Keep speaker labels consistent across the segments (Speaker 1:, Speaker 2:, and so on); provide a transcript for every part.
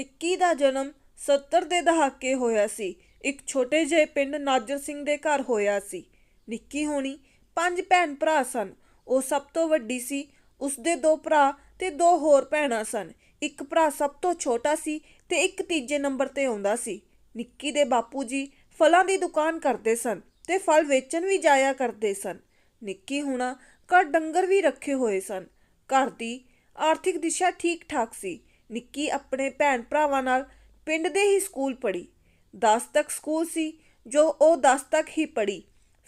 Speaker 1: ਨਿੱਕੀ ਦਾ ਜਨਮ 70 ਦੇ ਦਹਾਕੇ ਹੋਇਆ ਸੀ। ਇੱਕ ਛੋਟੇ ਜਿਹੇ ਪਿੰਡ ਨਾਜਰ ਸਿੰਘ ਦੇ ਘਰ ਹੋਇਆ ਸੀ। ਨਿੱਕੀ ਹੋਣੀ 5 ਭੈਣ ਭਰਾ ਸਨ। ਉਹ ਸਭ ਤੋਂ ਵੱਡੀ ਸੀ। ਉਸਦੇ 2 ਭਰਾ ਤੇ 2 ਹੋਰ ਭੈਣਾਂ ਸਨ। ਇੱਕ ਭਰਾ ਸਭ ਤੋਂ ਛੋਟਾ ਸੀ ਤੇ ਇੱਕ ਤੀਜੇ ਨੰਬਰ ਤੇ ਆਉਂਦਾ ਸੀ। ਨਿੱਕੀ ਦੇ ਬਾਪੂ ਜੀ ਫਲਾਂ ਦੀ ਦੁਕਾਨ ਕਰਦੇ ਸਨ ਤੇ ਫਲ ਵੇਚਣ ਵੀ ਜਾਇਆ ਕਰਦੇ ਸਨ। ਨਿੱਕੀ ਹੁਣਾ ਘਰ ਡੰਗਰ ਵੀ ਰੱਖੇ ਹੋਏ ਸਨ। ਘਰ ਦੀ ਆਰਥਿਕ ਦਿਸ਼ਾ ਠੀਕ ਠਾਕ ਸੀ। ਨਿੱਕੀ ਆਪਣੇ ਭੈਣ ਭਰਾਵਾਂ ਨਾਲ ਪਿੰਡ ਦੇ ਹੀ ਸਕੂਲ ਪੜ੍ਹੀ। 10 ਤੱਕ ਸਕੂਲ ਸੀ ਜੋ ਉਹ 10 ਤੱਕ ਹੀ ਪੜ੍ਹੀ।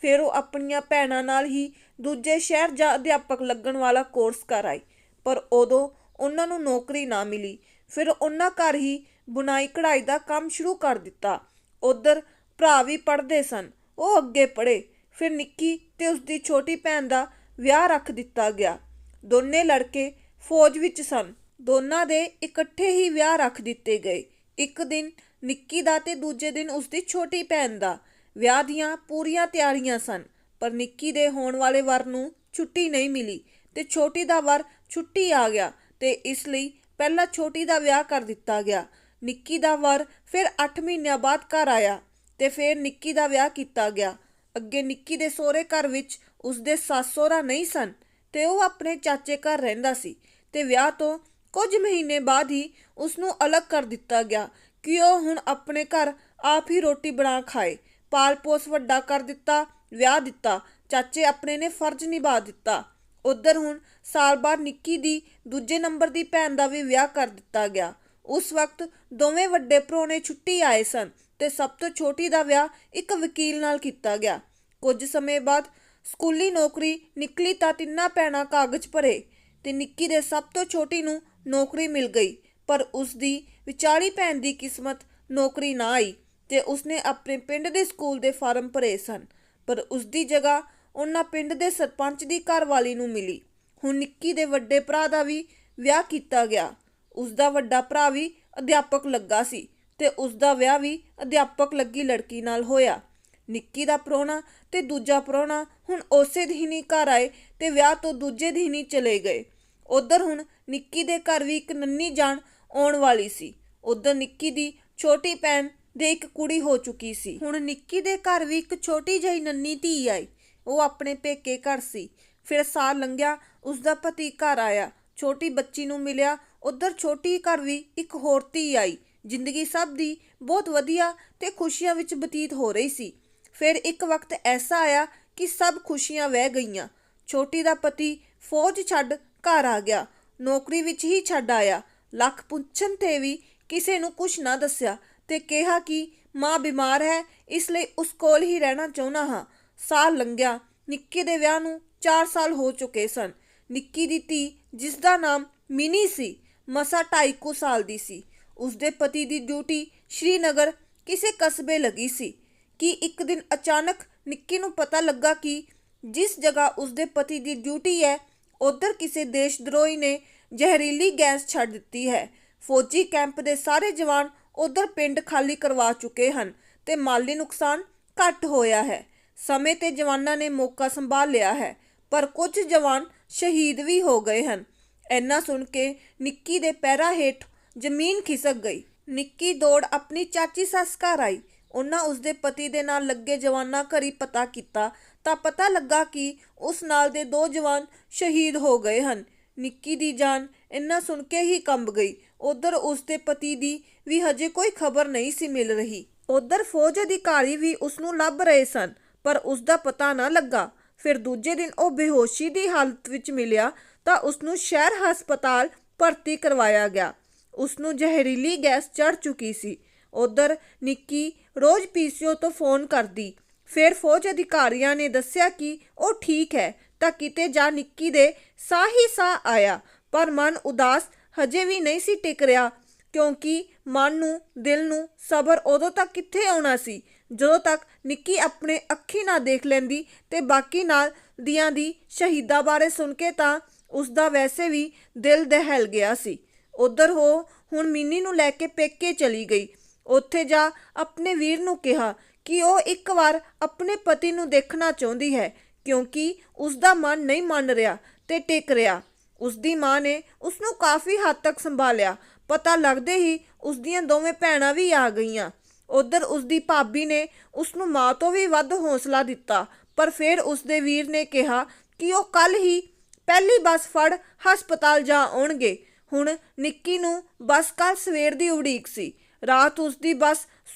Speaker 1: ਫਿਰ ਉਹ ਆਪਣੀਆਂ ਭੈਣਾਂ ਨਾਲ ਹੀ ਦੂਜੇ ਸ਼ਹਿਰ ਜਾ ਅਧਿਆਪਕ ਲੱਗਣ ਵਾਲਾ ਕੋਰਸ ਕਰ ਆਈ, ਪਰ ਉਦੋਂ ਉਹਨਾਂ ਨੂੰ ਨੌਕਰੀ ਨਾ ਮਿਲੀ। ਫਿਰ ਉਹਨਾਂ ਘਰ ਹੀ ਬੁਣਾਈ ਕਢਾਈ ਦਾ ਕੰਮ ਸ਼ੁਰੂ ਕਰ ਦਿੱਤਾ। ਉਧਰ ਭਰਾ ਵੀ ਪੜ੍ਹਦੇ ਸਨ। ਉਹ ਅੱਗੇ ਪੜ੍ਹੇ। ਫਿਰ ਨਿੱਕੀ ਤੇ ਉਸਦੀ ਛੋਟੀ ਭੈਣ ਦਾ ਵਿਆਹ ਰੱਖ ਦਿੱਤਾ ਗਿਆ। ਦੋਨੇ ਲੜਕੇ ਫੌਜ ਵਿੱਚ ਸਨ। ਦੋਨਾਂ ਦੇ ਇਕੱਠੇ ਹੀ ਵਿਆਹ ਰੱਖ ਦਿੱਤੇ ਗਏ। ਇੱਕ ਦਿਨ ਨਿੱਕੀ ਦਾ ਤੇ ਦੂਜੇ ਦਿਨ ਉਸਦੀ ਛੋਟੀ ਭੈਣ ਦਾ। ਵਿਆਹ ਦੀਆਂ ਪੂਰੀਆਂ ਤਿਆਰੀਆਂ ਸਨ, ਪਰ ਨਿੱਕੀ ਦੇ ਹੋਣ ਵਾਲੇ ਵਰ ਨੂੰ ਛੁੱਟੀ ਨਹੀਂ ਮਿਲੀ ਤੇ ਛੋਟੀ ਦਾ ਵਰ ਛੁੱਟੀ ਆ ਗਿਆ ਤੇ ਇਸ ਲਈ ਪਹਿਲਾਂ ਛੋਟੀ ਦਾ ਵਿਆਹ ਕਰ ਦਿੱਤਾ ਗਿਆ। ਨਿੱਕੀ ਦਾ ਵਰ ਫਿਰ 8 ਮਹੀਨਿਆਂ ਬਾਅਦ ਘਰ ਆਇਆ ਤੇ ਫਿਰ ਨਿੱਕੀ ਦਾ ਵਿਆਹ ਕੀਤਾ ਗਿਆ। ਅੱਗੇ ਨਿੱਕੀ ਦੇ ਸਹੁਰੇ ਘਰ ਵਿੱਚ ਉਸਦੇ ਸੱਸ ਸਹੁਰਾ ਨਹੀਂ ਸਨ ਤੇ ਉਹ ਆਪਣੇ ਚਾਚੇ ਘਰ ਰਹਿੰਦਾ ਸੀ ਤੇ ਵਿਆਹ ਤੋਂ ਕੁਝ ਮਹੀਨੇ ਬਾਅਦ ਹੀ ਉਸਨੂੰ ਅਲੱਗ ਕਰ ਦਿੱਤਾ ਗਿਆ ਕਿ ਉਹ ਹੁਣ ਆਪਣੇ ਘਰ ਆਪ ਹੀ ਰੋਟੀ ਬਣਾ ਖਾਏ। ਪਾਲ ਪੋਸ ਵੱਡਾ ਕਰ ਦਿੱਤਾ, ਵਿਆਹ ਦਿੱਤਾ। ਚਾਚੇ ਆਪਣੇ ਨੇ ਫਰਜ਼ ਨਿਭਾ ਦਿੱਤਾ। ਉਧਰ ਹੁਣ ਸਾਲ ਬਾਅਦ ਨਿੱਕੀ ਦੀ ਦੂਜੇ ਨੰਬਰ ਦੀ ਭੈਣ ਦਾ ਵੀ ਵਿਆਹ ਕਰ ਦਿੱਤਾ ਗਿਆ। ਉਸ ਵਕਤ ਦੋਵੇਂ ਵੱਡੇ ਪ੍ਰਾਹੁਣੇ ਛੁੱਟੀ ਆਏ ਸਨ ਤੇ ਸਭ ਤੋਂ ਛੋਟੀ ਦਾ ਵਿਆਹ ਇੱਕ ਵਕੀਲ ਨਾਲ ਕੀਤਾ ਗਿਆ। ਕੁਝ ਸਮੇਂ ਬਾਅਦ ਸਕੂਲੀ ਨੌਕਰੀ ਨਿਕਲੀ ਤਾਂ ਤਿੰਨਾਂ ਭੈਣਾਂ ਕਾਗਜ਼ ਭਰੇ ਤੇ ਨਿੱਕੀ ਦੇ ਸਭ ਤੋਂ ਛੋਟੀ ਨੂੰ ਨੌਕਰੀ ਮਿਲ ਗਈ, ਪਰ ਉਸਦੀ ਵਿਚਾਲੀ ਭੈਣ ਦੀ ਕਿਸਮਤ ਨੌਕਰੀ ਨਾ ਆਈ ਤੇ ਉਸਨੇ ਆਪਣੇ ਪਿੰਡ ਦੇ ਸਕੂਲ ਦੇ ਫਾਰਮ ਭਰੇ ਸਨ, ਪਰ ਉਸਦੀ ਜਗ੍ਹਾ ਉਹਨਾਂ ਪਿੰਡ ਦੇ ਸਰਪੰਚ ਦੀ ਘਰਵਾਲੀ ਨੂੰ ਮਿਲੀ। ਹੁਣ ਨਿੱਕੀ ਦੇ ਵੱਡੇ ਭਰਾ ਦਾ ਵੀ ਵਿਆਹ ਕੀਤਾ ਗਿਆ। ਉਸਦਾ ਵੱਡਾ ਭਰਾ ਵੀ ਅਧਿਆਪਕ ਲੱਗਾ ਸੀ ਤੇ ਉਸਦਾ ਵਿਆਹ ਵੀ ਅਧਿਆਪਕ ਲੱਗੀ ਲੜਕੀ ਨਾਲ ਹੋਇਆ। ਨਿੱਕੀ ਦਾ ਪ੍ਰਾਹੁਣਾ ਤੇ ਦੂਜਾ ਪ੍ਰਾਹੁਣਾ ਹੁਣ ਉਸੇ ਦਿਨ ਹੀ ਘਰ ਆਏ ਤੇ ਵਿਆਹ ਤੋਂ ਦੂਜੇ ਦਿਨ ਹੀ ਚਲੇ ਗਏ। ਉਧਰ ਹੁਣ ਨਿੱਕੀ ਦੇ ਘਰ ਵੀ ਇੱਕ ਨੰਨੀ ਜਾਨ ਆਉਣ ਵਾਲੀ ਸੀ। ਉਧਰ ਨਿੱਕੀ ਦੀ ਛੋਟੀ ਭੈਣ ਦੇ ਇੱਕ ਕੁੜੀ ਹੋ ਚੁੱਕੀ ਸੀ। ਹੁਣ ਨਿੱਕੀ ਦੇ ਘਰ ਵੀ ਇੱਕ ਛੋਟੀ ਜਿਹੀ ਨੰਨੀ ਧੀ ਆਈ। ਉਹ ਆਪਣੇ ਪੇਕੇ ਘਰ ਸੀ। ਫਿਰ ਸਾਲ ਲੰਘਿਆ, ਉਸਦਾ ਪਤੀ ਘਰ ਆਇਆ, ਛੋਟੀ ਬੱਚੀ ਨੂੰ ਮਿਲਿਆ। ਉਧਰ ਛੋਟੀ ਘਰ ਵੀ ਇੱਕ ਹੋਰ ਧੀ ਆਈ। ਜ਼ਿੰਦਗੀ ਸਭ ਦੀ ਬਹੁਤ ਵਧੀਆ ਤੇ ਖੁਸ਼ੀਆਂ ਵਿੱਚ ਬਤੀਤ ਹੋ ਰਹੀ ਸੀ। ਫਿਰ ਇੱਕ ਵਕਤ ਐਸਾ ਆਇਆ ਕਿ ਸਭ ਖੁਸ਼ੀਆਂ ਵਹਿ ਗਈਆਂ। ਛੋਟੀ ਦਾ ਪਤੀ ਫੌਜ ਛੱਡ ਘਰ ਆ ਗਿਆ। ਨੌਕਰੀ ਵਿੱਚ ਹੀ ਛੱਡ ਆਇਆ। ਲੱਖ ਪੁੱਛਣ ਤੇ ਵੀ ਕਿਸੇ ਨੂੰ ਕੁਛ ਨਾ ਦੱਸਿਆ ਤੇ ਕਿਹਾ ਕਿ ਮਾਂ ਬਿਮਾਰ ਹੈ, ਇਸ ਲਈ ਉਸ ਕੋਲ ਹੀ ਰਹਿਣਾ ਚਾਹੁੰਦਾ ਹਾਂ। ਸਾਲ ਲੰਘਿਆ। ਨਿੱਕੀ ਦੇ ਵਿਆਹ ਨੂੰ 4 ਸਾਲ ਹੋ ਚੁੱਕੇ ਸਨ। ਨਿੱਕੀ ਦੀ ਧੀ, ਜਿਸ ਦਾ ਨਾਮ ਮਿਨੀ ਸੀ, ਮਸਾਂ 2.5 ਸਾਲ ਦੀ ਸੀ। ਉਸਦੇ ਪਤੀ ਦੀ ਡਿਊਟੀ ਸ਼੍ਰੀਨਗਰ ਕਿਸੇ ਕਸਬੇ ਲੱਗੀ ਸੀ ਕਿ ਇੱਕ ਦਿਨ ਅਚਾਨਕ ਨਿੱਕੀ ਨੂੰ ਪਤਾ ਲੱਗਾ ਕਿ ਜਿਸ ਜਗ੍ਹਾ ਉਸਦੇ ਪਤੀ ਦੀ ਡਿਊਟੀ ਹੈ, ਉਧਰ ਕਿਸੇ ਦੇਸ਼ਦਰੋਹੀ ਨੇ ਜ਼ਹਿਰੀਲੀ ਗੈਸ ਛੱਡ ਦਿੱਤੀ ਹੈ। ਫੌਜੀ ਕੈਂਪ ਦੇ ਸਾਰੇ ਜਵਾਨ ਉਧਰ ਪਿੰਡ ਖਾਲੀ ਕਰਵਾ ਚੁੱਕੇ ਹਨ ਤੇ ਮਾਲੀ ਨੁਕਸਾਨ ਘੱਟ ਹੋਇਆ ਹੈ। ਸਮੇਂ ਤੇ ਜਵਾਨਾਂ ਨੇ ਮੌਕਾ ਸੰਭਾਲ ਲਿਆ ਹੈ, ਪਰ ਕੁਝ ਜਵਾਨ ਸ਼ਹੀਦ ਵੀ ਹੋ ਗਏ ਹਨ। ਇੰਨਾ ਸੁਣ ਕੇ ਨਿੱਕੀ ਦੇ ਪੈਰਾਂ ਹੇਠ ਜ਼ਮੀਨ ਖਿਸਕ ਗਈ। ਨਿੱਕੀ ਦੌੜ ਆਪਣੀ ਚਾਚੀ ਸੱਸ ਘਰ ਆਈ। ਉਹਨਾਂ ਉਸਦੇ ਪਤੀ ਦੇ ਨਾਲ ਲੱਗੇ ਜਵਾਨਾਂ ਘਰੀ ਪਤਾ ਕੀਤਾ ਤਾਂ ਪਤਾ ਲੱਗਾ ਕਿ ਉਸ ਨਾਲ ਦੇ 2 ਜਵਾਨ ਸ਼ਹੀਦ ਹੋ ਗਏ ਹਨ। ਨਿੱਕੀ ਦੀ ਜਾਨ ਇੰਨਾ ਸੁਣ ਕੇ ਹੀ ਕੰਬ ਗਈ। ਉਧਰ ਉਸਦੇ ਪਤੀ ਦੀ ਵੀ ਹਜੇ ਕੋਈ ਖਬਰ ਨਹੀਂ ਸੀ ਮਿਲ ਰਹੀ। ਉਧਰ ਫੌਜ ਅਧਿਕਾਰੀ ਵੀ ਉਸਨੂੰ ਲੱਭ ਰਹੇ ਸਨ, ਪਰ ਉਸਦਾ ਪਤਾ ਨਾ ਲੱਗਾ। ਫਿਰ ਦੂਜੇ ਦਿਨ ਉਹ ਬੇਹੋਸ਼ੀ ਦੀ ਹਾਲਤ ਵਿੱਚ ਮਿਲਿਆ ਤਾਂ ਉਸਨੂੰ ਸ਼ਹਿਰ ਹਸਪਤਾਲ ਭਰਤੀ ਕਰਵਾਇਆ ਗਿਆ। ਉਸਨੂੰ ਜ਼ਹਿਰੀਲੀ ਗੈਸ ਚੜ੍ਹ ਚੁੱਕੀ ਸੀ। ਉਧਰ ਨਿੱਕੀ ਰੋਜ਼ ਪੀਸੀਓ ਤੋਂ ਫੋਨ ਕਰਦੀ। ਫਿਰ ਫੌਜ ਅਧਿਕਾਰੀਆਂ ਨੇ ਦੱਸਿਆ ਕਿ ਉਹ ਠੀਕ ਹੈ ਤਾਂ ਕਿਤੇ ਜਾ ਨਿੱਕੀ ਦੇ ਸਾਹ ਹੀ ਸਾਹ ਆਇਆ, ਪਰ ਮਨ ਉਦਾਸ ਹਜੇ ਵੀ ਨਹੀਂ ਸੀ ਟਿਕ ਰਿਹਾ, ਕਿਉਂਕਿ ਮਨ ਨੂੰ, ਦਿਲ ਨੂੰ ਸਬਰ ਉਦੋਂ ਤੱਕ ਕਿੱਥੇ ਆਉਣਾ ਸੀ ਜਦੋਂ ਤੱਕ ਨਿੱਕੀ ਆਪਣੇ ਅੱਖੀ ਨਾ ਦੇਖ ਲੈਂਦੀ ਤੇ ਬਾਕੀ ਨਾਲ ਦੀਆਂ ਦੀ ਸ਼ਹੀਦਾਂ ਬਾਰੇ ਸੁਣ ਕੇ ਤਾਂ ਉਸਦਾ ਵੈਸੇ ਵੀ ਦਿਲ ਦਹਿਲ ਗਿਆ ਸੀ। ਉਧਰ ਉਹ ਹੁਣ ਮਿੰਨੀ ਨੂੰ ਲੈ ਕੇ ਪੇਕੇ ਚਲੀ ਗਈ। ਉੱਥੇ ਜਾ ਆਪਣੇ ਵੀਰ ਨੂੰ ਕਿਹਾ ਕਿ ਉਹ ਇੱਕ ਵਾਰ ਆਪਣੇ ਪਤੀ ਨੂੰ ਦੇਖਣਾ ਚਾਹੁੰਦੀ ਹੈ, ਕਿਉਂਕਿ ਉਸਦਾ ਮਨ ਨਹੀਂ ਮੰਨ ਰਿਹਾ ਤੇ ਟਿਕ ਰਿਹਾ। ਉਸਦੀ ਮਾਂ ਨੇ ਉਸਨੂੰ ਕਾਫੀ ਹੱਦ ਤੱਕ ਸੰਭਾਲਿਆ, ਪਤਾ ਲੱਗਦੇ ਹੀ ਉਸ ਦੀਆਂ ਦੋਵੇਂ ਭੈਣਾਂ ਵੀ ਆ ਗਈਆਂ। ਉਧਰ ਉਸਦੀ ਭਾਬੀ ਨੇ ਉਸਨੂੰ ਮਾਂ ਤੋਂ ਵੀ ਵੱਧ ਹੌਸਲਾ ਦਿੱਤਾ, ਪਰ ਫਿਰ ਉਸਦੇ ਵੀਰ ਨੇ ਕਿਹਾ ਕਿ ਉਹ ਕੱਲ ਹੀ ਪਹਿਲੀ ਬੱਸ ਫੜ ਹਸਪਤਾਲ ਜਾ ਆਉਣਗੇ। ਹੁਣ ਨਿੱਕੀ ਨੂੰ ਬਸ ਕੱਲ ਸਵੇਰ ਦੀ ਉਡੀਕ ਸੀ। ਰਾਤ ਉਸਦੀ ਬਸ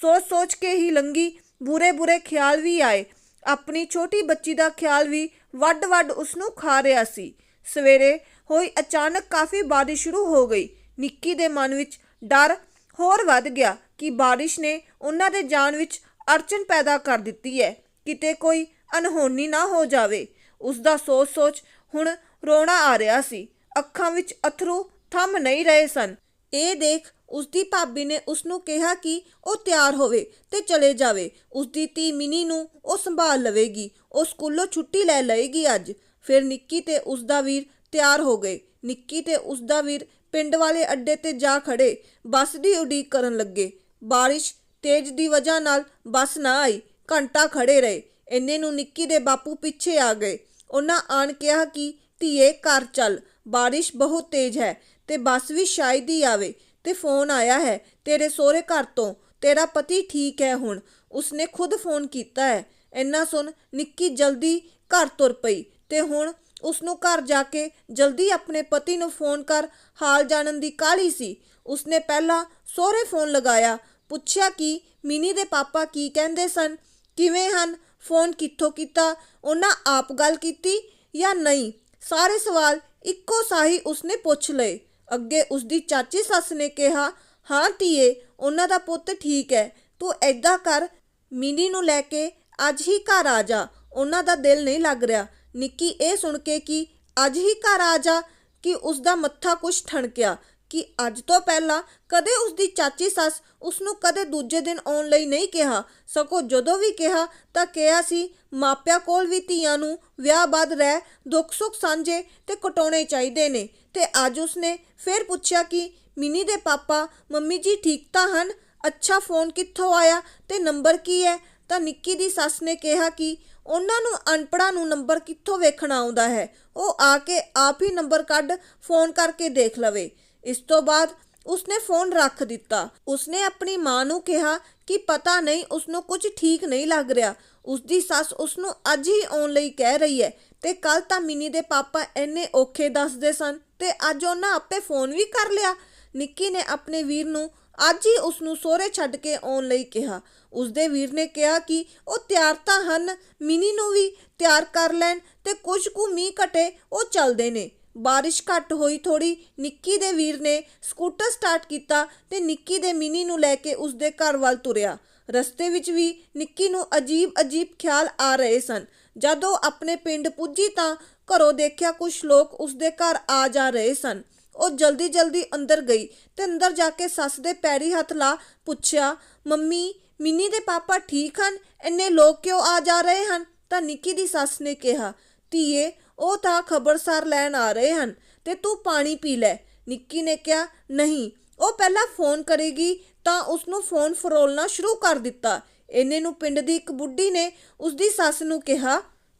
Speaker 1: ਸੋਚ ਕੇ ਹੀ ਲੰਘੀ। ਬੁਰੇ ਖਿਆਲ ਵੀ ਆਏ। ਆਪਣੀ ਛੋਟੀ ਬੱਚੀ ਦਾ ਖਿਆਲ ਵੀ ਵੱਡ ਉਸਨੂੰ ਖਾ ਰਿਹਾ ਸੀ। ਸਵੇਰੇ ਹੋਈ ਅਚਾਨਕ ਕਾਫੀ ਬਾਰਿਸ਼ ਸ਼ੁਰੂ ਹੋ ਗਈ। ਨਿੱਕੀ ਦੇ ਮਨ ਵਿੱਚ ਡਰ ਹੋਰ ਵੱਧ ਗਿਆ ਕਿ ਬਾਰਿਸ਼ ਨੇ ਉਹਨਾਂ ਦੇ ਜਾਨ ਵਿੱਚ ਅੜਚਨ ਪੈਦਾ ਕਰ ਦਿੱਤੀ ਹੈ, ਕਿਤੇ ਕੋਈ ਅਨਹੋਣੀ ਨਾ ਹੋ ਜਾਵੇ। ਉਸਦਾ ਸੋਚ ਹੁਣ ਰੋਣਾ ਆ ਰਿਹਾ ਸੀ। ਅੱਖਾਂ ਵਿੱਚ ਅਥਰੂ ਥੰਮ ਨਹੀਂ ਰਹੇ ਸਨ। ਇਹ ਦੇਖ ਉਸਦੀ ਭਾਬੀ ਨੇ ਉਸਨੂੰ ਕਿਹਾ ਕਿ ਉਹ ਤਿਆਰ ਹੋਵੇ ਤੇ ਚਲੇ ਜਾਵੇ। ਉਸਦੀ ਧੀ ਮਿਨੀ ਨੂੰ ਉਹ ਸੰਭਾਲ ਲਵੇਗੀ। ਉਹ ਸਕੂਲੋਂ ਛੁੱਟੀ ਲੈ ਲਏਗੀ ਅੱਜ। ਫਿਰ ਨਿੱਕੀ ਤੇ ਉਸਦਾ ਵੀਰ ਤਿਆਰ ਹੋ ਗਏ। ਨਿੱਕੀ ਤੇ ਉਸਦਾ ਵੀਰ ਪਿੰਡ ਵਾਲੇ ਅੱਡੇ ਤੇ ਜਾ ਖੜੇ। ਬੱਸ ਦੀ ਉਡੀਕ ਕਰਨ ਲੱਗੇ। ਬਾਰਿਸ਼ ਤੇਜ਼ ਦੀ ਵਜ੍ਹਾ ਨਾਲ ਬੱਸ ਨਾ ਆਈ। ਘੰਟਾ ਖੜੇ ਰਹੇ। ਇੰਨੇ ਨੂੰ ਨਿੱਕੀ ਦੇ ਬਾਪੂ ਪਿੱਛੇ ਆ ਗਏ। ਉਹਨਾਂ ਆਣ ਕਿਹਾ ਕਿ ਧੀਏ ਘਰ ਚੱਲ, ਬਾਰਿਸ਼ ਬਹੁਤ ਤੇਜ਼ ਹੈ ਤੇ ਬੱਸ ਵੀ ਸ਼ਾਇਦ ਹੀ ਆਵੇ ਤੇ ਫੋਨ ਆਇਆ ਹੈ ਤੇਰੇ ਸਹੁਰੇ ਘਰ ਤੋਂ, ਤੇਰਾ ਪਤੀ ਠੀਕ ਹੈ ਹੁਣ, ਉਸਨੇ ਖੁਦ ਫੋਨ ਕੀਤਾ ਹੈ। ਇੰਨਾ ਸੁਣ ਨਿੱਕੀ ਜਲਦੀ ਘਰ ਤੁਰ ਪਈ ਤੇ ਹੁਣ ਉਸਨੂੰ ਘਰ ਜਾ ਕੇ ਜਲਦੀ ਆਪਣੇ ਪਤੀ ਨੂੰ ਫੋਨ ਕਰ ਹਾਲ ਜਾਣਨ ਦੀ ਕਾਹਲੀ ਸੀ। ਉਸਨੇ ਪਹਿਲਾਂ ਸਹੁਰੇ ਫੋਨ ਲਗਾਇਆ, ਪੁੱਛਿਆ ਕਿ ਮਿਨੀ ਦੇ ਪਾਪਾ ਕੀ ਕਹਿੰਦੇ ਸਨ, ਕਿਵੇਂ ਹਨ, ਫੋਨ ਕਿੱਥੋਂ ਕੀਤਾ, ਉਹਨਾਂ ਆਪ ਗੱਲ ਕੀਤੀ ਜਾਂ ਨਹੀਂ। ਸਾਰੇ ਸਵਾਲ ਇੱਕੋ ਸਾਹੀ ਉਸਨੇ ਪੁੱਛ ਲਏ। ਅੱਗੇ ਉਸਦੀ ਚਾਚੀ ਸੱਸ ਨੇ ਕਿਹਾ, ਹਾਂ ਧੀਏ ਉਹਨਾਂ ਦਾ ਪੁੱਤ ਠੀਕ ਹੈ, ਤੂੰ ਐਦਾਂ ਕਰ ਮਿਨੀ ਨੂੰ ਲੈ ਕੇ ਅੱਜ ਹੀ ਘਰ ਆ ਜਾ, ਉਹਨਾਂ ਦਾ ਦਿਲ ਨਹੀਂ ਲੱਗ ਰਿਹਾ। ਨਿੱਕੀ ਇਹ ਸੁਣ ਕੇ ਕਿ ਅੱਜ ਹੀ ਘਰ ਆ ਜਾ ਕਿ ਉਸਦਾ ਮੱਥਾ ਕੁਛ ਠਣਕਿਆ ਕਿ ਅੱਜ ਤੋਂ ਪਹਿਲਾਂ ਕਦੇ ਉਸਦੀ ਚਾਚੀ ਸੱਸ ਉਸਨੂੰ ਕਦੇ ਦੂਜੇ ਦਿਨ ਆਉਣ ਲਈ ਨਹੀਂ ਕਿਹਾ, ਸਗੋਂ ਜਦੋਂ ਵੀ ਕਿਹਾ ਤਾਂ ਕਿਹਾ ਸੀ ਮਾਪਿਆਂ ਕੋਲ ਵੀ ਧੀਆਂ ਨੂੰ ਵਿਆਹ ਬਾਅਦ ਰਹਿ ਦੁੱਖ ਸੁੱਖ ਸਾਂਝੇ ਤੇ ਕਟਾਉਣੇ ਚਾਹੀਦੇ ਨੇ। ਤੇ ਅੱਜ ਉਸਨੇ ਫਿਰ ਪੁੱਛਿਆ ਕਿ ਮਿਨੀ ਦੇ ਪਾਪਾ ਮੰਮੀ ਜੀ ਠੀਕ ਤਾਂ ਹਨ, ਅੱਛਾ ਫੋਨ ਕਿੱਥੋਂ ਆਇਆ ਤੇ ਨੰਬਰ ਕੀ ਹੈ। ਤਾਂ ਨਿੱਕੀ ਦੀ ਸੱਸ ਨੇ ਕਿਹਾ ਕਿ ਉਹਨਾਂ ਨੂੰ ਅਨਪੜ੍ਹਾਂ ਨੂੰ ਨੰਬਰ ਕਿੱਥੋਂ ਵੇਖਣਾ ਆਉਂਦਾ ਹੈ, ਉਹ ਆ ਕੇ ਆਪ ਹੀ ਨੰਬਰ ਕੱਢ ਫੋਨ ਕਰਕੇ ਦੇਖ ਲਵੇ। ਇਸ ਤੋਂ ਬਾਅਦ ਉਸਨੇ ਫੋਨ ਰੱਖ ਦਿੱਤਾ। ਉਸਨੇ ਆਪਣੀ ਮਾਂ ਨੂੰ ਕਿਹਾ ਕਿ ਪਤਾ ਨਹੀਂ ਉਸਨੂੰ ਕੁਝ ਠੀਕ ਨਹੀਂ ਲੱਗ ਰਿਹਾ। ਉਸਦੀ ਸੱਸ ਉਸਨੂੰ ਅੱਜ ਹੀ ਆਉਣ ਲਈ ਕਹਿ ਰਹੀ ਹੈ ਤੇ ਕੱਲ ਤਾਂ ਮਿਨੀ ਦੇ ਪਾਪਾ ਇੰਨੇ ਔਖੇ ਦੱਸਦੇ ਸਨ ਤੇ ਅੱਜ ਉਹਨਾਂ ਆਪੇ ਫੋਨ ਵੀ ਕਰ ਲਿਆ। ਨਿੱਕੀ ਨੇ ਆਪਣੇ ਵੀਰ ਨੂੰ ਅੱਜ ਹੀ ਉਸਨੂੰ ਸਹੁਰੇ ਛੱਡ ਕੇ ਆਉਣ ਲਈ ਕਿਹਾ। ਉਸਦੇ ਵੀਰ ਨੇ ਕਿਹਾ ਕਿ ਉਹ ਤਿਆਰ ਤਾਂ ਹਨ, ਮਿਨੀ ਨੂੰ ਵੀ ਤਿਆਰ ਕਰ ਲੈਣ ਤੇ ਕੁਝ ਕੁ ਮੀਂਹ ਘਟੇ ਉਹ ਚੱਲਦੇ ਨੇ। ਬਾਰਿਸ਼ ਘੱਟ ਹੋਈ ਥੋੜੀ। ਨਿੱਕੀ ਦੇ ਵੀਰ ਨੇ ਸਕੂਟਰ ਸਟਾਰਟ ਕੀਤਾ ਤੇ ਨਿੱਕੀ ਦੇ ਮਿਨੀ ਨੂੰ ਲੈ ਕੇ ਉਸਦੇ ਘਰ ਵੱਲ ਤੁਰਿਆ। ਰਸਤੇ ਵਿੱਚ ਵੀ ਨਿੱਕੀ ਨੂੰ ਅਜੀਬ ਖਿਆਲ ਆ ਰਹੇ ਸਨ। ਜਦੋਂ ਆਪਣੇ ਪਿੰਡ ਪੁੱਜੀ ਤਾਂ ਘਰੋਂ ਦੇਖਿਆ ਕੁਝ ਲੋਕ ਉਸਦੇ ਘਰ ਆ ਜਾ ਰਹੇ ਸਨ। ਉਹ ਜਲਦੀ ਅੰਦਰ ਗਈ ਤੇ ਅੰਦਰ ਜਾ ਕੇ ਸੱਸ ਦੇ ਪੈਰੀ ਹੱਥ ਲਾ ਪੁੱਛਿਆ, ਮੰਮੀ ਮਿਨੀ ਦੇ ਪਾਪਾ ਠੀਕ ਹਨ, ਇੰਨੇ ਲੋਕ ਕਿਉਂ ਆ ਜਾ ਰਹੇ ਹਨ। ਤਾਂ ਨਿੱਕੀ ਦੀ ਸੱਸ ਨੇ ਕਿਹਾ, ਧੀਏ ਉਹ ਤਾਂ ਖਬਰਸਾਰ ਲੈਣ ਆ ਰਹੇ ਹਨ ਤੇ ਤੂੰ ਪਾਣੀ ਪੀ ਲੈ। ਨਿੱਕੀ ਨੇ ਕਿਹਾ, ਨਹੀਂ ਉਹ ਪਹਿਲਾਂ ਫੋਨ ਕਰੇਗੀ। ਤਾਂ ਉਸਨੂੰ ਫੋਨ ਫਰੋਲਣਾ ਸ਼ੁਰੂ ਕਰ ਦਿੱਤਾ। ਇੰਨੇ ਨੂੰ ਪਿੰਡ ਦੀ ਇੱਕ ਬੁੱਢੀ ਨੇ ਉਸਦੀ ਸੱਸ ਨੂੰ ਕਿਹਾ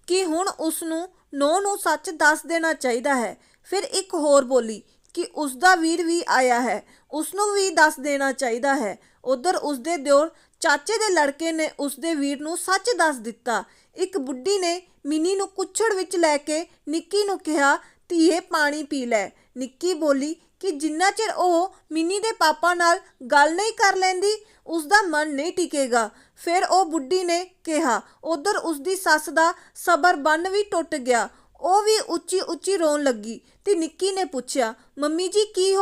Speaker 1: ਕਿ ਹੁਣ ਉਸਨੂੰ ਨੂੰਹ ਨੂੰ ਸੱਚ ਦੱਸ ਦੇਣਾ ਚਾਹੀਦਾ ਹੈ। ਫਿਰ ਇੱਕ ਹੋਰ ਬੋਲੀ ਕਿ ਉਸਦਾ ਵੀਰ ਵੀ ਆਇਆ ਹੈ, ਉਸਨੂੰ ਵੀ ਦੱਸ ਦੇਣਾ ਚਾਹੀਦਾ ਹੈ। ਉਧਰ ਉਸਦੇ ਦਿਓਰ ਚਾਚੇ ਦੇ ਲੜਕੇ ਨੇ ਉਸਦੇ ਵੀਰ ਨੂੰ ਸੱਚ ਦੱਸ ਦਿੱਤਾ। ਇੱਕ ਬੁੱਢੀ ਨੇ ਮਿਨੀ ਨੂੰ ਕੁੱਛੜ ਵਿੱਚ ਲੈ ਕੇ ਨਿੱਕੀ ਨੂੰ ਕਿਹਾ, ਧੀਏ ਪਾਣੀ ਪੀ ਲੈ। ਨਿੱਕੀ ਬੋਲੀ ਕਿ ਜਿੰਨਾ ਚਿਰ ਉਹ ਮਿਨੀ ਦੇ ਪਾਪਾ ਨਾਲ ਗੱਲ ਨਹੀਂ ਕਰ ਲੈਂਦੀ ਉਸਦਾ ਮਨ ਨਹੀਂ ਟਿਕੇਗਾ। ਫਿਰ ਉਹ ਬੁੱਢੀ ਨੇ ਕਿਹਾ। ਉਧਰ ਉਸਦੀ ਸੱਸ ਦਾ ਸਬਰ ਬੰਨ ਵੀ ਟੁੱਟ ਗਿਆ। ਉਹ ਵੀ ਉੱਚੀ ਰੋਣ ਲੱਗੀ ਤੇ ਨਿੱਕੀ ਨੇ ਪੁੱਛਿਆ, ਮੰਮੀ ਜੀ ਕੀ